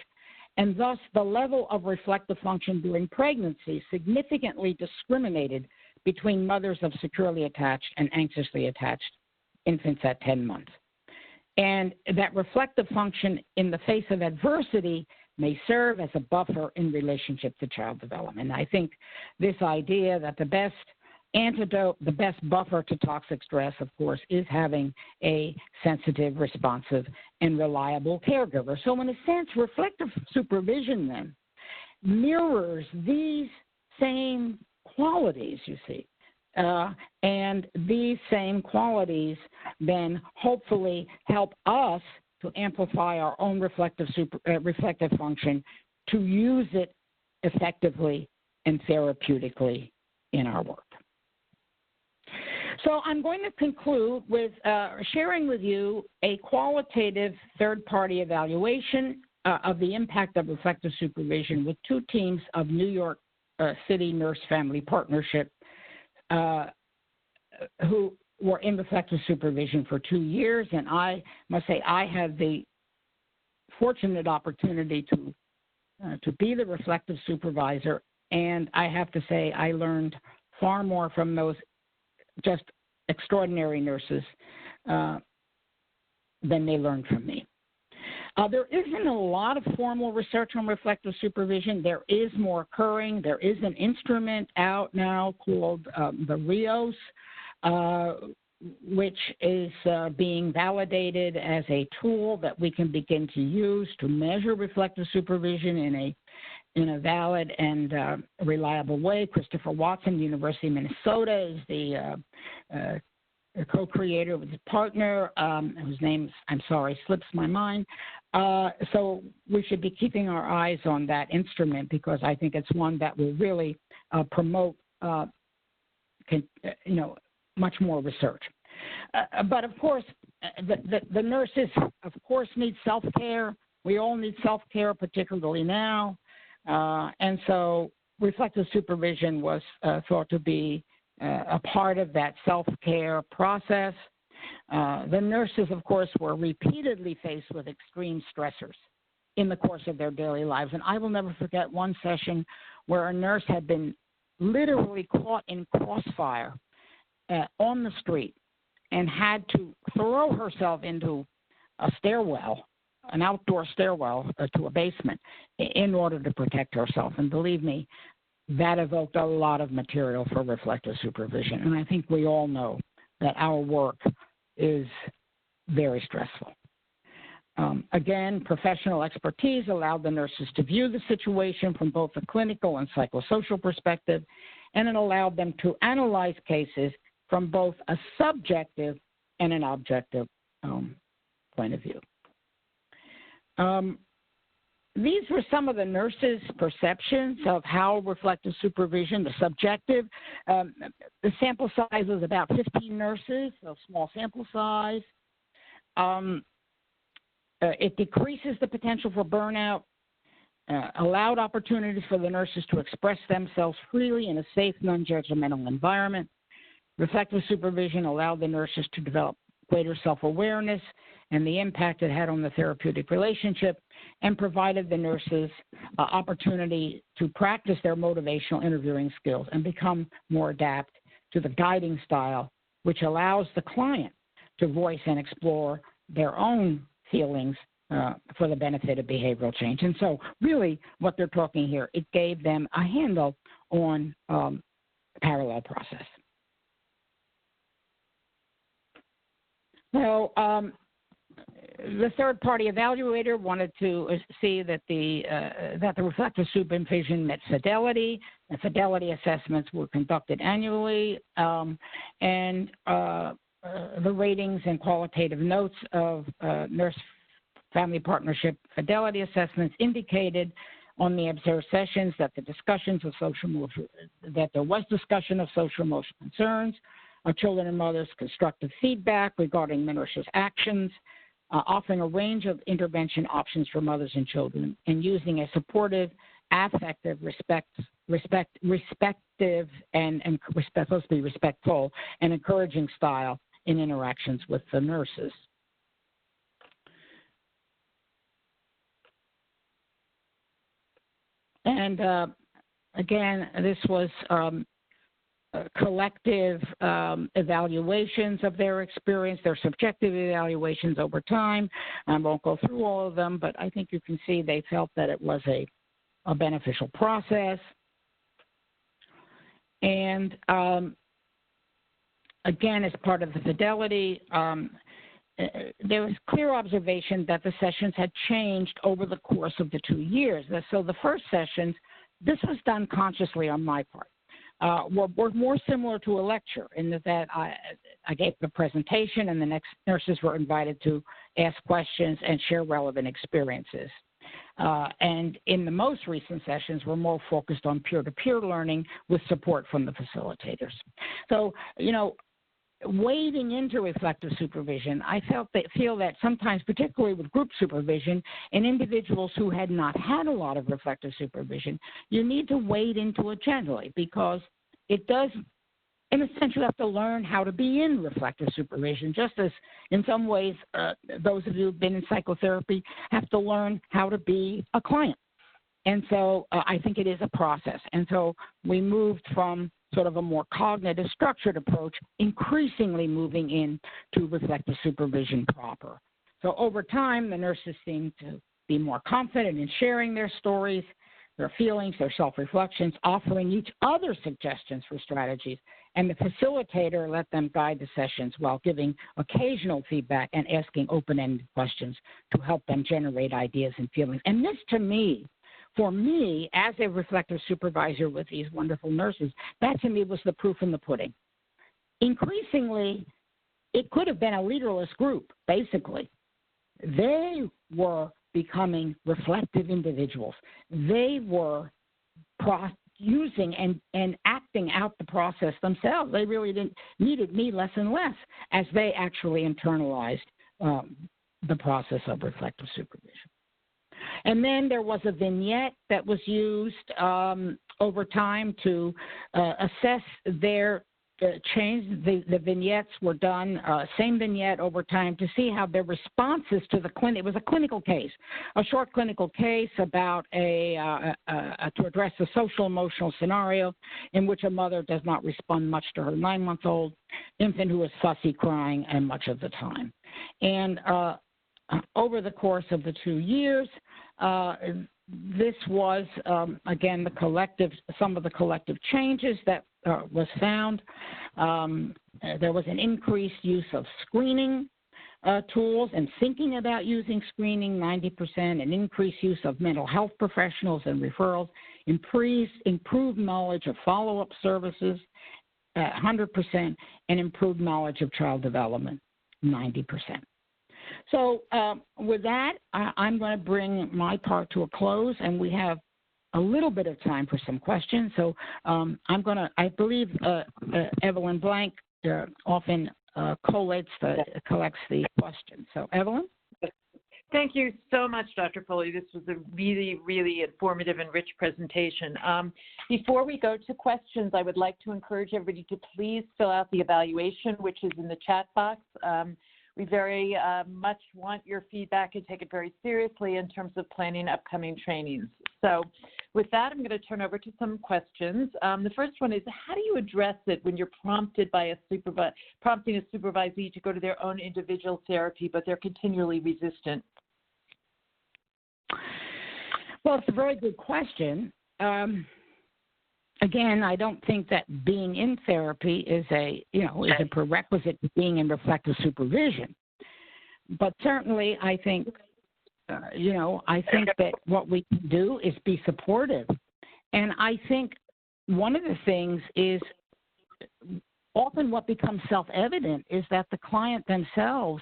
and thus the level of reflective function during pregnancy significantly discriminated between mothers of securely attached and anxiously attached infants at 10 months. And that reflective function in the face of adversity may serve as a buffer in relationship to child development. I think this idea that the best antidote, the best buffer to toxic stress, of course, is having a sensitive, responsive, and reliable caregiver. So in a sense, reflective supervision then mirrors these same qualities, you see. And these same qualities then hopefully help us to amplify our own reflective function, to use it effectively and therapeutically in our work. So I'm going to conclude with sharing with you a qualitative third-party evaluation of the impact of reflective supervision with two teams of New York City Nurse Family Partnership who were in reflective supervision for 2 years. And I must say I had the fortunate opportunity to be the reflective supervisor. And I have to say I learned far more from those just extraordinary nurses than they learned from me. There isn't a lot of formal research on reflective supervision. There is more occurring. There is an instrument out now called the RIOS, which is being validated as a tool that we can begin to use to measure reflective supervision in a valid and reliable way. Christopher Watson, University of Minnesota, is the co-creator with his partner, whose name, I'm sorry, slips my mind. So we should be keeping our eyes on that instrument because I think it's one that will really promote, much more research. But of course, the nurses, of course, need self-care. We all need self-care, particularly now. And so reflective supervision was thought to be a part of that self-care process. The nurses, of course, were repeatedly faced with extreme stressors in the course of their daily lives. And I will never forget one session where a nurse had been literally caught in crossfire on the street and had to throw herself into a stairwell, an outdoor stairwell to a basement in order to protect herself. And believe me, that evoked a lot of material for reflective supervision. And I think we all know that our work is very stressful. Again, professional expertise allowed the nurses to view the situation from both a clinical and psychosocial perspective, and it allowed them to analyze cases from both a subjective and an objective point of view. These were some of the nurses' perceptions of how reflective supervision, the subjective, the sample size was about 15 nurses, so small sample size. It decreases the potential for burnout, allowed opportunities for the nurses to express themselves freely in a safe, non-judgmental environment. Reflective supervision allowed the nurses to develop greater self-awareness and the impact it had on the therapeutic relationship, and provided the nurses opportunity to practice their motivational interviewing skills and become more adept to the guiding style, which allows the client to voice and explore their own feelings for the benefit of behavioral change. And so really what they're talking here, it gave them a handle on parallel process. So the third-party evaluator wanted to see that the reflective supervision met fidelity. The fidelity assessments were conducted annually, and the ratings and qualitative notes of nurse-family partnership fidelity assessments indicated on the observed sessions that there was discussion of social emotional concerns, children and mothers' constructive feedback regarding the nurse's actions, offering a range of intervention options for mothers and children, and using a supportive, affective, respectful, and encouraging style in interactions with the nurses. And again, this was collective evaluations of their experience, their subjective evaluations over time. I won't go through all of them, but I think you can see they felt that it was a beneficial process. And again, as part of the fidelity, there was clear observation that the sessions had changed over the course of the 2 years. So the first sessions, this was done consciously on my part. Were more similar to a lecture in that I gave the presentation and the next nurses were invited to ask questions and share relevant experiences. And in the most recent sessions, we're more focused on peer-to-peer learning with support from the facilitators. So, you know, wading into reflective supervision, I feel that sometimes, particularly with group supervision and individuals who had not had a lot of reflective supervision, you need to wade into it gently because it does, in a sense, you have to learn how to be in reflective supervision, just as in some ways those of you who've been in psychotherapy have to learn how to be a client. And so I think it is a process. And so we moved from sort of a more cognitive, structured approach, increasingly moving into reflective supervision proper. So over time, the nurses seemed to be more confident in sharing their stories, their feelings, their self-reflections, offering each other suggestions for strategies, and the facilitator let them guide the sessions while giving occasional feedback and asking open-ended questions to help them generate ideas and feelings. And this, to me, for me, as a reflective supervisor with these wonderful nurses, that to me was the proof in the pudding. Increasingly, it could have been a leaderless group, basically. They were becoming reflective individuals. They were using and acting out the process themselves. They really needed me less and less as they actually internalized the process of reflective supervision. And then there was a vignette that was used over time to assess their change. The vignettes were done, same vignette over time, to see how their responses to the clinic. It was a clinical case, a short clinical case about to address a social emotional scenario in which a mother does not respond much to her 9-month-old infant who is fussy, crying, and much of the time. And over the course of the 2 years, this was, again, some of the collective changes that was found. There was an increased use of screening tools and thinking about using screening, 90%, an increased use of mental health professionals and referrals, improved knowledge of follow-up services, 100%, and improved knowledge of child development, 90%. So with that, I'm going to bring my part to a close, and we have a little bit of time for some questions. So I believe Evelyn Blank often collects the questions. So Evelyn? Thank you so much, Dr. Foley. This was a really, really informative and rich presentation. Before we go to questions, I would like to encourage everybody to please fill out the evaluation, which is in the chat box. We very much want your feedback and take it very seriously in terms of planning upcoming trainings. So with that, I'm going to turn over to some questions. The first one is, how do you address it when you're prompted by prompting a supervisee to go to their own individual therapy, but they're continually resistant? Well, it's a very good question. Again, I don't think that being in therapy is a prerequisite to being in reflective supervision. But certainly, I think, I think that what we can do is be supportive. And I think one of the things is often what becomes self-evident is that the client themselves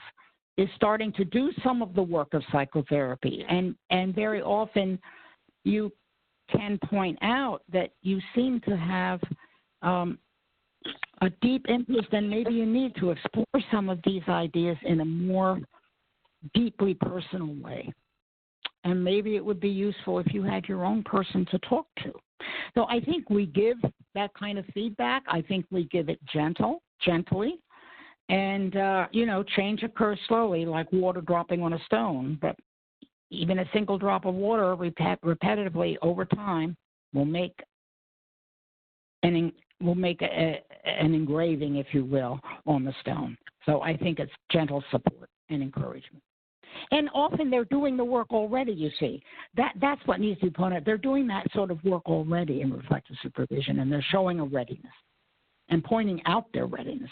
is starting to do some of the work of psychotherapy. And very often you can point out that you seem to have a deep interest, and maybe you need to explore some of these ideas in a more deeply personal way. And maybe it would be useful if you had your own person to talk to. So I think we give that kind of feedback. I think we give it gently. And, change occurs slowly, like water dropping on a stone. But even a single drop of water repetitively over time will make an engraving, if you will, on the stone. So I think it's gentle support and encouragement. And often they're doing the work already, you see. That's what needs to be pointed out. They're doing that sort of work already in reflective supervision, and they're showing a readiness and pointing out their readiness.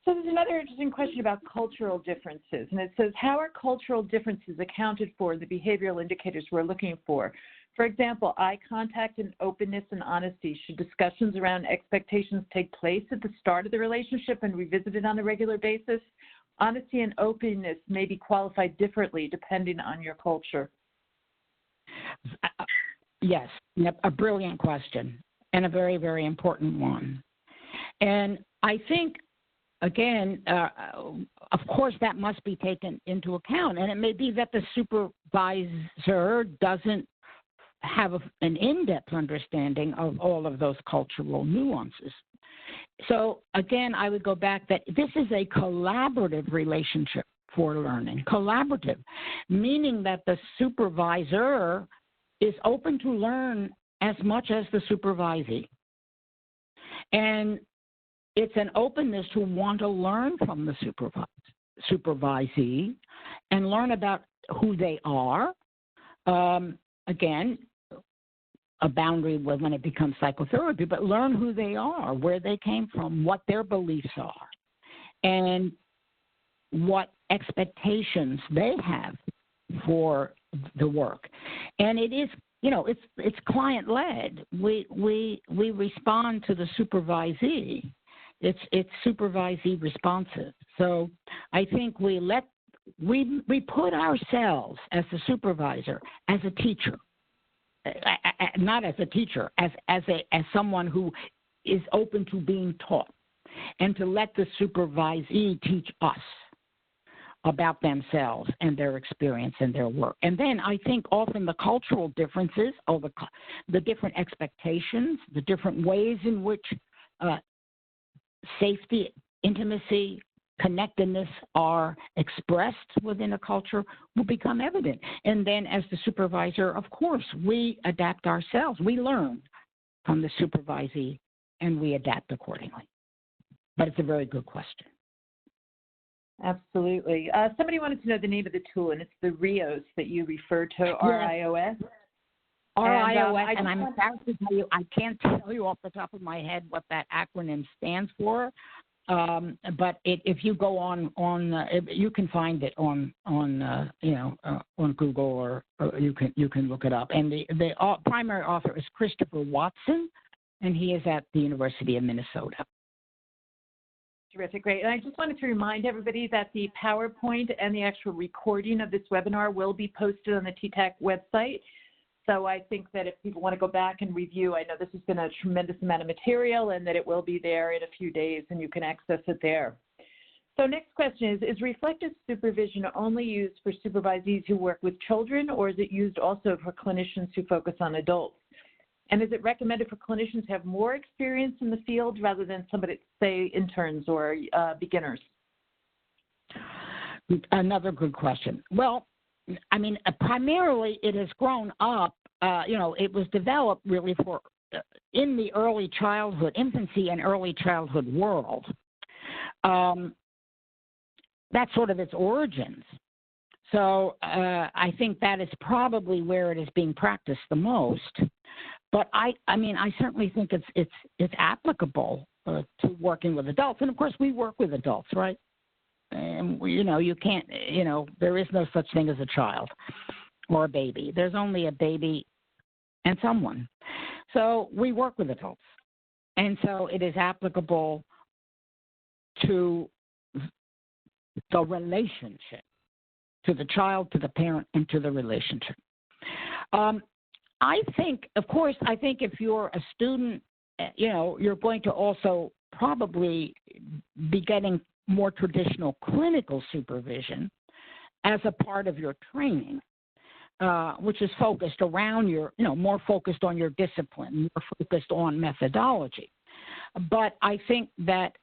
So there's another interesting question about cultural differences, and it says, how are cultural differences accounted for in the behavioral indicators we're looking for? For example, eye contact and openness and honesty. Should discussions around expectations take place at the start of the relationship and revisited on a regular basis? Honesty and openness may be qualified differently depending on your culture. Yes, a brilliant question and a very, very important one. And I think, again, of course, that must be taken into account. And it may be that the supervisor doesn't have an in-depth understanding of all of those cultural nuances. So, again, I would go back that this is a collaborative relationship for learning. Collaborative, meaning that the supervisor is open to learn as much as the supervisee. And it's an openness to want to learn from the supervisee and learn about who they are. Again, a boundary when it becomes psychotherapy, but learn who they are, where they came from, what their beliefs are, and what expectations they have for the work. And it is, it's client-led. We respond to the supervisee. It's supervisee responsive. So I think we put ourselves as the supervisor, as a teacher, not as a teacher, as someone who is open to being taught, and to let the supervisee teach us about themselves and their experience and their work. And then I think often the cultural differences, or the different expectations, the different ways in which safety, intimacy, connectedness are expressed within a culture will become evident. And then as the supervisor, of course, we adapt ourselves. We learn from the supervisee and we adapt accordingly. But it's a very good question. Absolutely. Somebody wanted to know the name of the tool, and it's the RIOS that you refer to, RIOS. RIOS, and I'm embarrassed to tell you, I can't tell you off the top of my head what that acronym stands for. But if you go on you can find it on Google, or you can look it up. And the primary author is Christopher Watson, and he is at the University of Minnesota. Terrific, great. And I just wanted to remind everybody that the PowerPoint and the actual recording of this webinar will be posted on the TTAC website. So I think that if people want to go back and review, I know this has been a tremendous amount of material, and that it will be there in a few days and you can access it there. So next question is reflective supervision only used for supervisees who work with children, or is it used also for clinicians who focus on adults? And is it recommended for clinicians to have more experience in the field rather than somebody, say, interns or beginners? Another good question. Well, I mean, primarily it has grown up, it was developed really for in the early childhood, infancy and early childhood world. That's sort of its origins. So I think that is probably where it is being practiced the most. but I mean, I certainly think it's applicable to working with adults. And of course, we work with adults, right? And you can't, there is no such thing as a child or a baby. There's only a baby and someone. So we work with adults. And so it is applicable to the relationship, to the child, to the parent, and to the relationship. I think if you're a student, you're going to also probably be getting more traditional clinical supervision as a part of your training, which is focused around more focused on your discipline, more focused on methodology. But I think that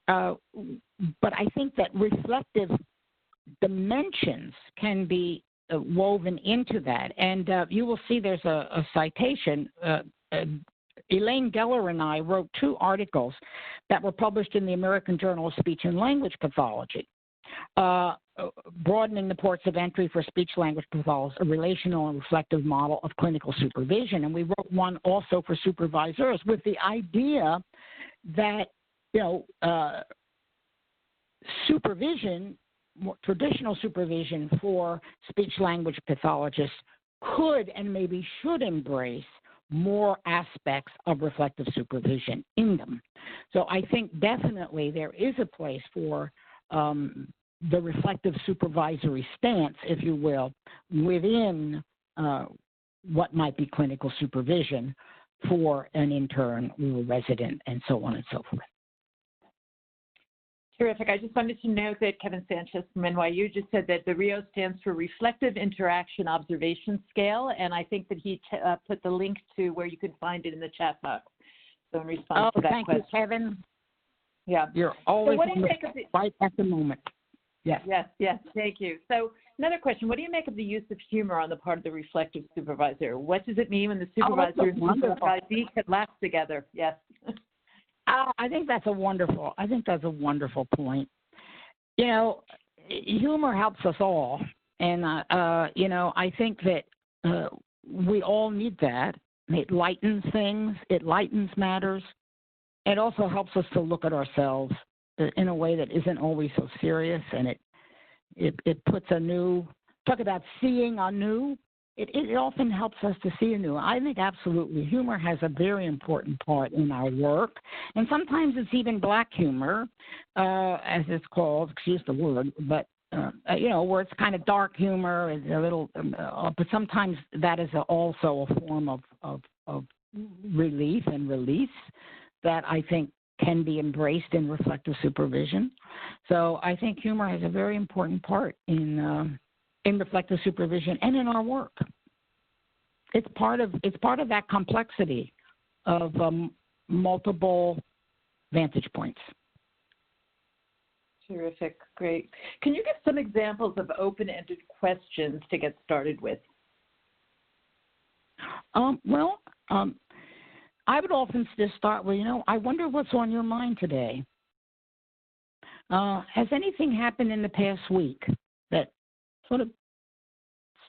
reflective dimensions can be woven into that, and you will see there's a citation. Elaine Geller and I wrote 2 articles that were published in the American Journal of Speech and Language Pathology, broadening the ports of entry for speech-language pathologists, a relational and reflective model of clinical supervision. And we wrote one also for supervisors with the idea that, supervision, more traditional supervision for speech-language pathologists could and maybe should embrace more aspects of reflective supervision in them. So I think definitely there is a place for the reflective supervisory stance, if you will, within what might be clinical supervision for an intern or a resident and so on and so forth. Terrific. I just wanted to note that Kevin Sanchez from NYU just said that the RIO stands for Reflective Interaction Observation Scale, and I think that he put the link to where you can find it in the chat box. So in response to that thank question. you, Kevin. Yeah. You're always so right at the moment. Yes. Yes. Thank you. So another question, what do you make of the use of humor on the part of the reflective supervisor? What does it mean when the supervisor and supervisee can laugh together? Yes. I think that's a wonderful point. Humor helps us all. And, I think that we all need that. It lightens things. It lightens matters. It also helps us to look at ourselves in a way that isn't always so serious. And it puts talk about seeing anew. It often helps us to see anew. I think absolutely humor has a very important part in our work. And sometimes it's even black humor, as it's called, excuse the word, but, where it's kind of dark humor, it's a little, but sometimes that is also a form of relief and release that I think can be embraced in reflective supervision. So I think humor has a very important part in reflective supervision and in our work. It's part of that complexity of multiple vantage points. Terrific, great. Can you give some examples of open-ended questions to get started with? I would often just start with, I wonder what's on your mind today. Has anything happened in the past week that sort of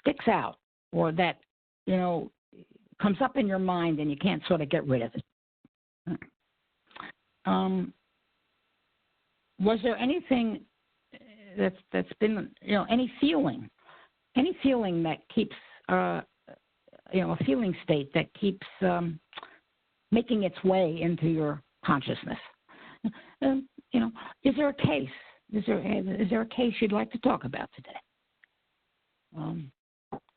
sticks out or that, comes up in your mind and you can't sort of get rid of it? Was there anything that's been, any feeling that keeps, a feeling state that keeps making its way into your consciousness? Is there a case? Is there a case you'd like to talk about today?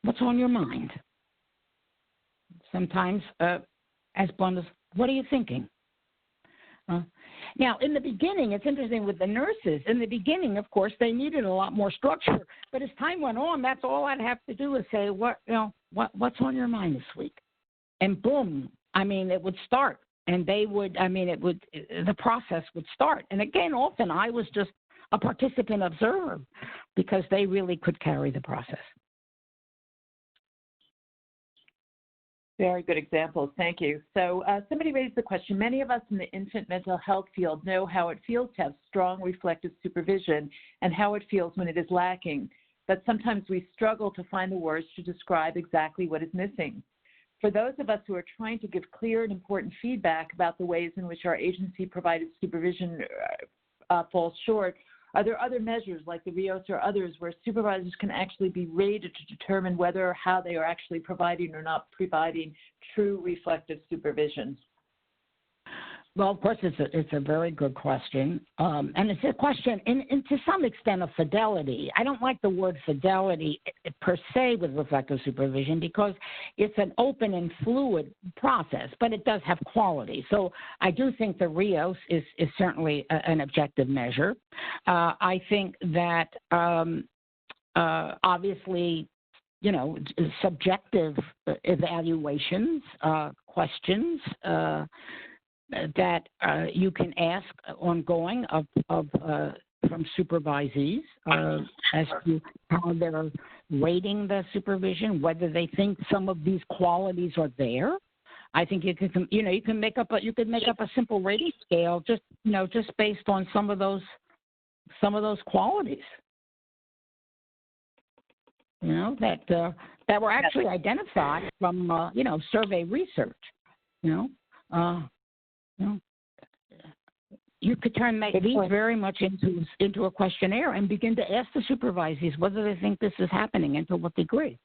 What's on your mind? Sometimes, as blunt as, what are you thinking? Now, in the beginning, it's interesting with the nurses. In the beginning, of course, they needed a lot more structure. But as time went on, that's all I'd have to do is say, what's on your mind this week? And boom, it would start. And the process would start. And again, often I was just a participant observer because they really could carry the process. Very good examples. Thank you. So somebody raised the question, many of us in the infant mental health field know how it feels to have strong reflective supervision and how it feels when it is lacking, but sometimes we struggle to find the words to describe exactly what is missing. For those of us who are trying to give clear and important feedback about the ways in which our agency-provided supervision falls short, are there other measures like the RIOS or others where supervisors can actually be rated to determine whether or how they are actually providing or not providing true reflective supervision? Well, of course, it's a very good question. And it's a question, and to some extent, of fidelity. I don't like the word fidelity per se with reflective supervision because it's an open and fluid process, but it does have quality. So I do think the RIOS is certainly an objective measure. I think that obviously, you know, subjective evaluations, questions, that you can ask ongoing from supervisees as to how they're rating the supervision, whether they think some of these qualities are there. I think you can make up a simple rating scale just based on some of those qualities. You know, that were actually identified from survey research. You could turn these very much into a questionnaire and begin to ask the supervisees whether they think this is happening and to what degree.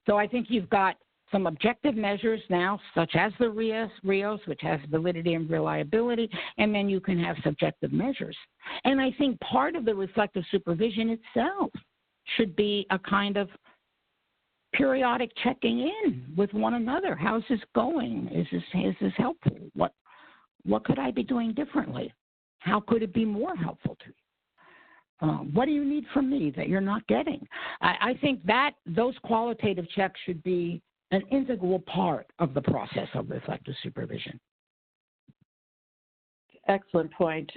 So I think you've got some objective measures now, such as the RIOS, which has validity and reliability, and then you can have subjective measures. And I think part of the reflective supervision itself should be a kind of periodic checking in with one another. How's this going? Is this helpful? What could I be doing differently? How could it be more helpful to you? What do you need from me that you're not getting? I think that those qualitative checks should be an integral part of the process of reflective supervision. Excellent point.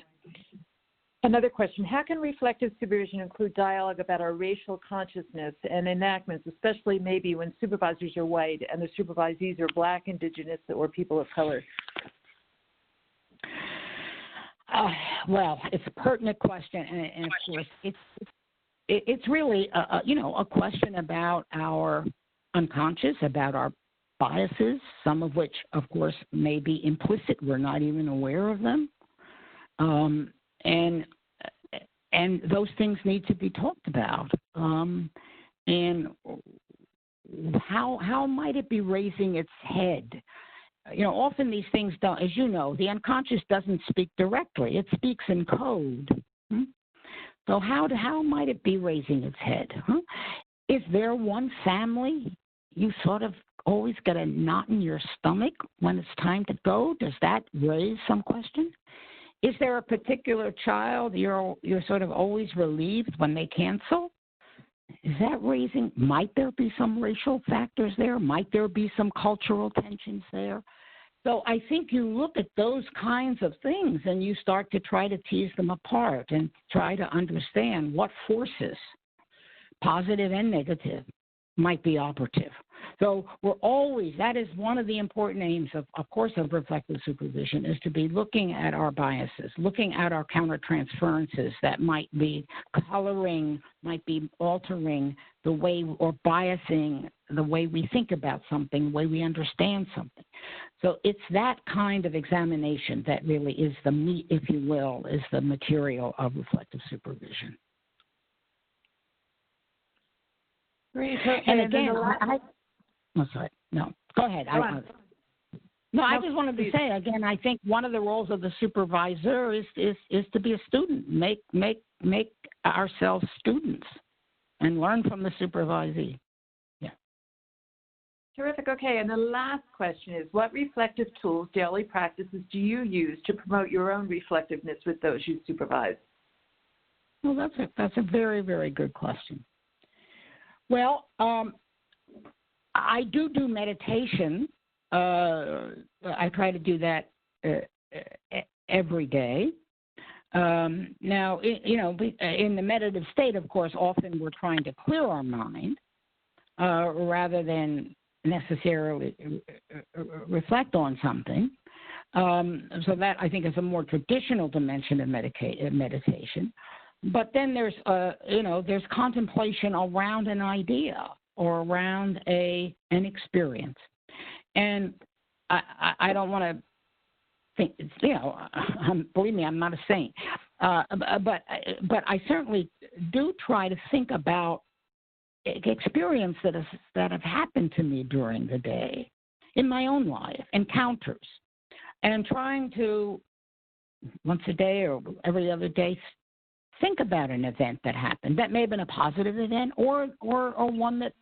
Another question, how can reflective supervision include dialogue about our racial consciousness and enactments, especially maybe when supervisors are white and the supervisees are Black, Indigenous, or people of color? Well, it's a pertinent question, and of course, it's really a question about our unconscious, about our biases, some of which, of course, may be implicit. We're not even aware of them, and those things need to be talked about. And how might it be raising its head? You know, often these things don't, as you know, the unconscious doesn't speak directly. It speaks in code. So how might it be raising its head? Is there one family you sort of always get a knot in your stomach when it's time to go? Does that raise some question? Is there a particular child you're sort of always relieved when they cancel? Is that raising, might there be some racial factors there? Might there be some cultural tensions there? So I think you look at those kinds of things and you start to try to tease them apart and try to understand what forces, positive and negative, might be operative. So that is one of the important aims of course, of reflective supervision, is to be looking at our biases, looking at our countertransferences that might be coloring, might be altering the way or biasing the way we think about something, the way we understand something. So it's that kind of examination that really is the meat, if you will, is the material of reflective supervision. Great. Okay. And again, sorry. No, go ahead. I just wanted to say again. I think one of the roles of the supervisor is to be a student, make ourselves students, and learn from the supervisee. Yeah. Terrific. Okay. And the last question is, what reflective tools, daily practices do you use to promote your own reflectiveness with those you supervise? Well, that's a very, very good question. Well, I do meditation. I try to do that every day. Now, in the meditative state, of course, often we're trying to clear our mind rather than necessarily reflect on something. So that, I think, is a more traditional dimension of meditation. But then there's contemplation around an idea or around an experience. And I don't want to think, believe me, I'm not a saint. But I certainly do try to think about experiences that have happened to me during the day in my own life, encounters, and trying to once a day or every other day think about an event that happened that may have been a positive event or one that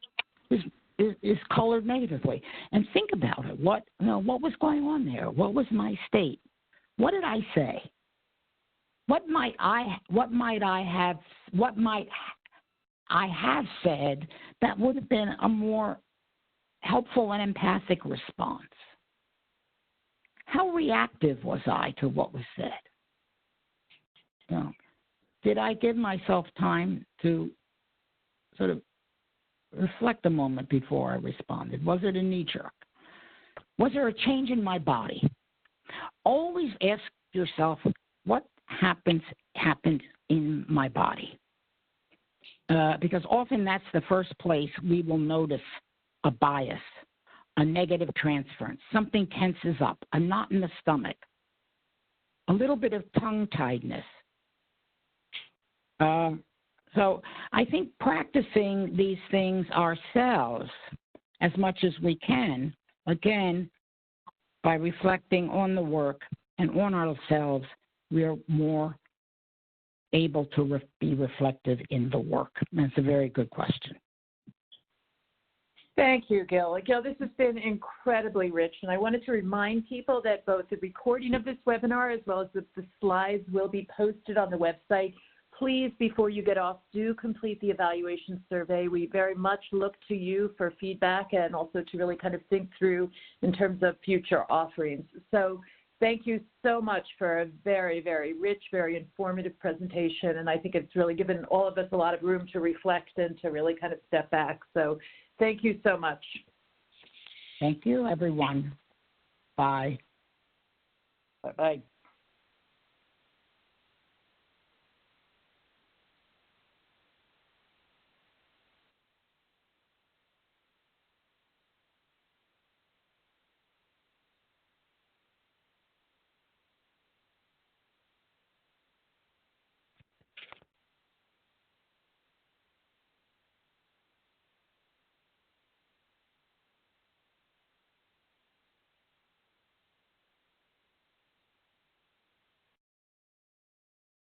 is colored negatively, and think about it. What was going on there? What was my state? What did I say? What might I have said that would have been a more helpful and empathic response? How reactive was I to what was said? Did I give myself time to sort of reflect a moment before I responded? Was it a knee-jerk? Was there a change in my body? Always ask yourself, what happened in my body? Because often that's the first place we will notice a bias, a negative transference. Something tenses up, a knot in the stomach, a little bit of tongue-tiedness. So I think practicing these things ourselves as much as we can, again, by reflecting on the work and on ourselves, we are more able to be reflective in the work. That's a very good question. Thank you, Gil. Gil, this has been incredibly rich, and I wanted to remind people that both the recording of this webinar as well as the slides will be posted on the website. Please, before you get off, do complete the evaluation survey. We very much look to you for feedback and also to really kind of think through in terms of future offerings. So thank you so much for a very, very rich, very informative presentation, and I think it's really given all of us a lot of room to reflect and to really kind of step back. So thank you so much. Thank you, everyone. Bye. Bye-bye.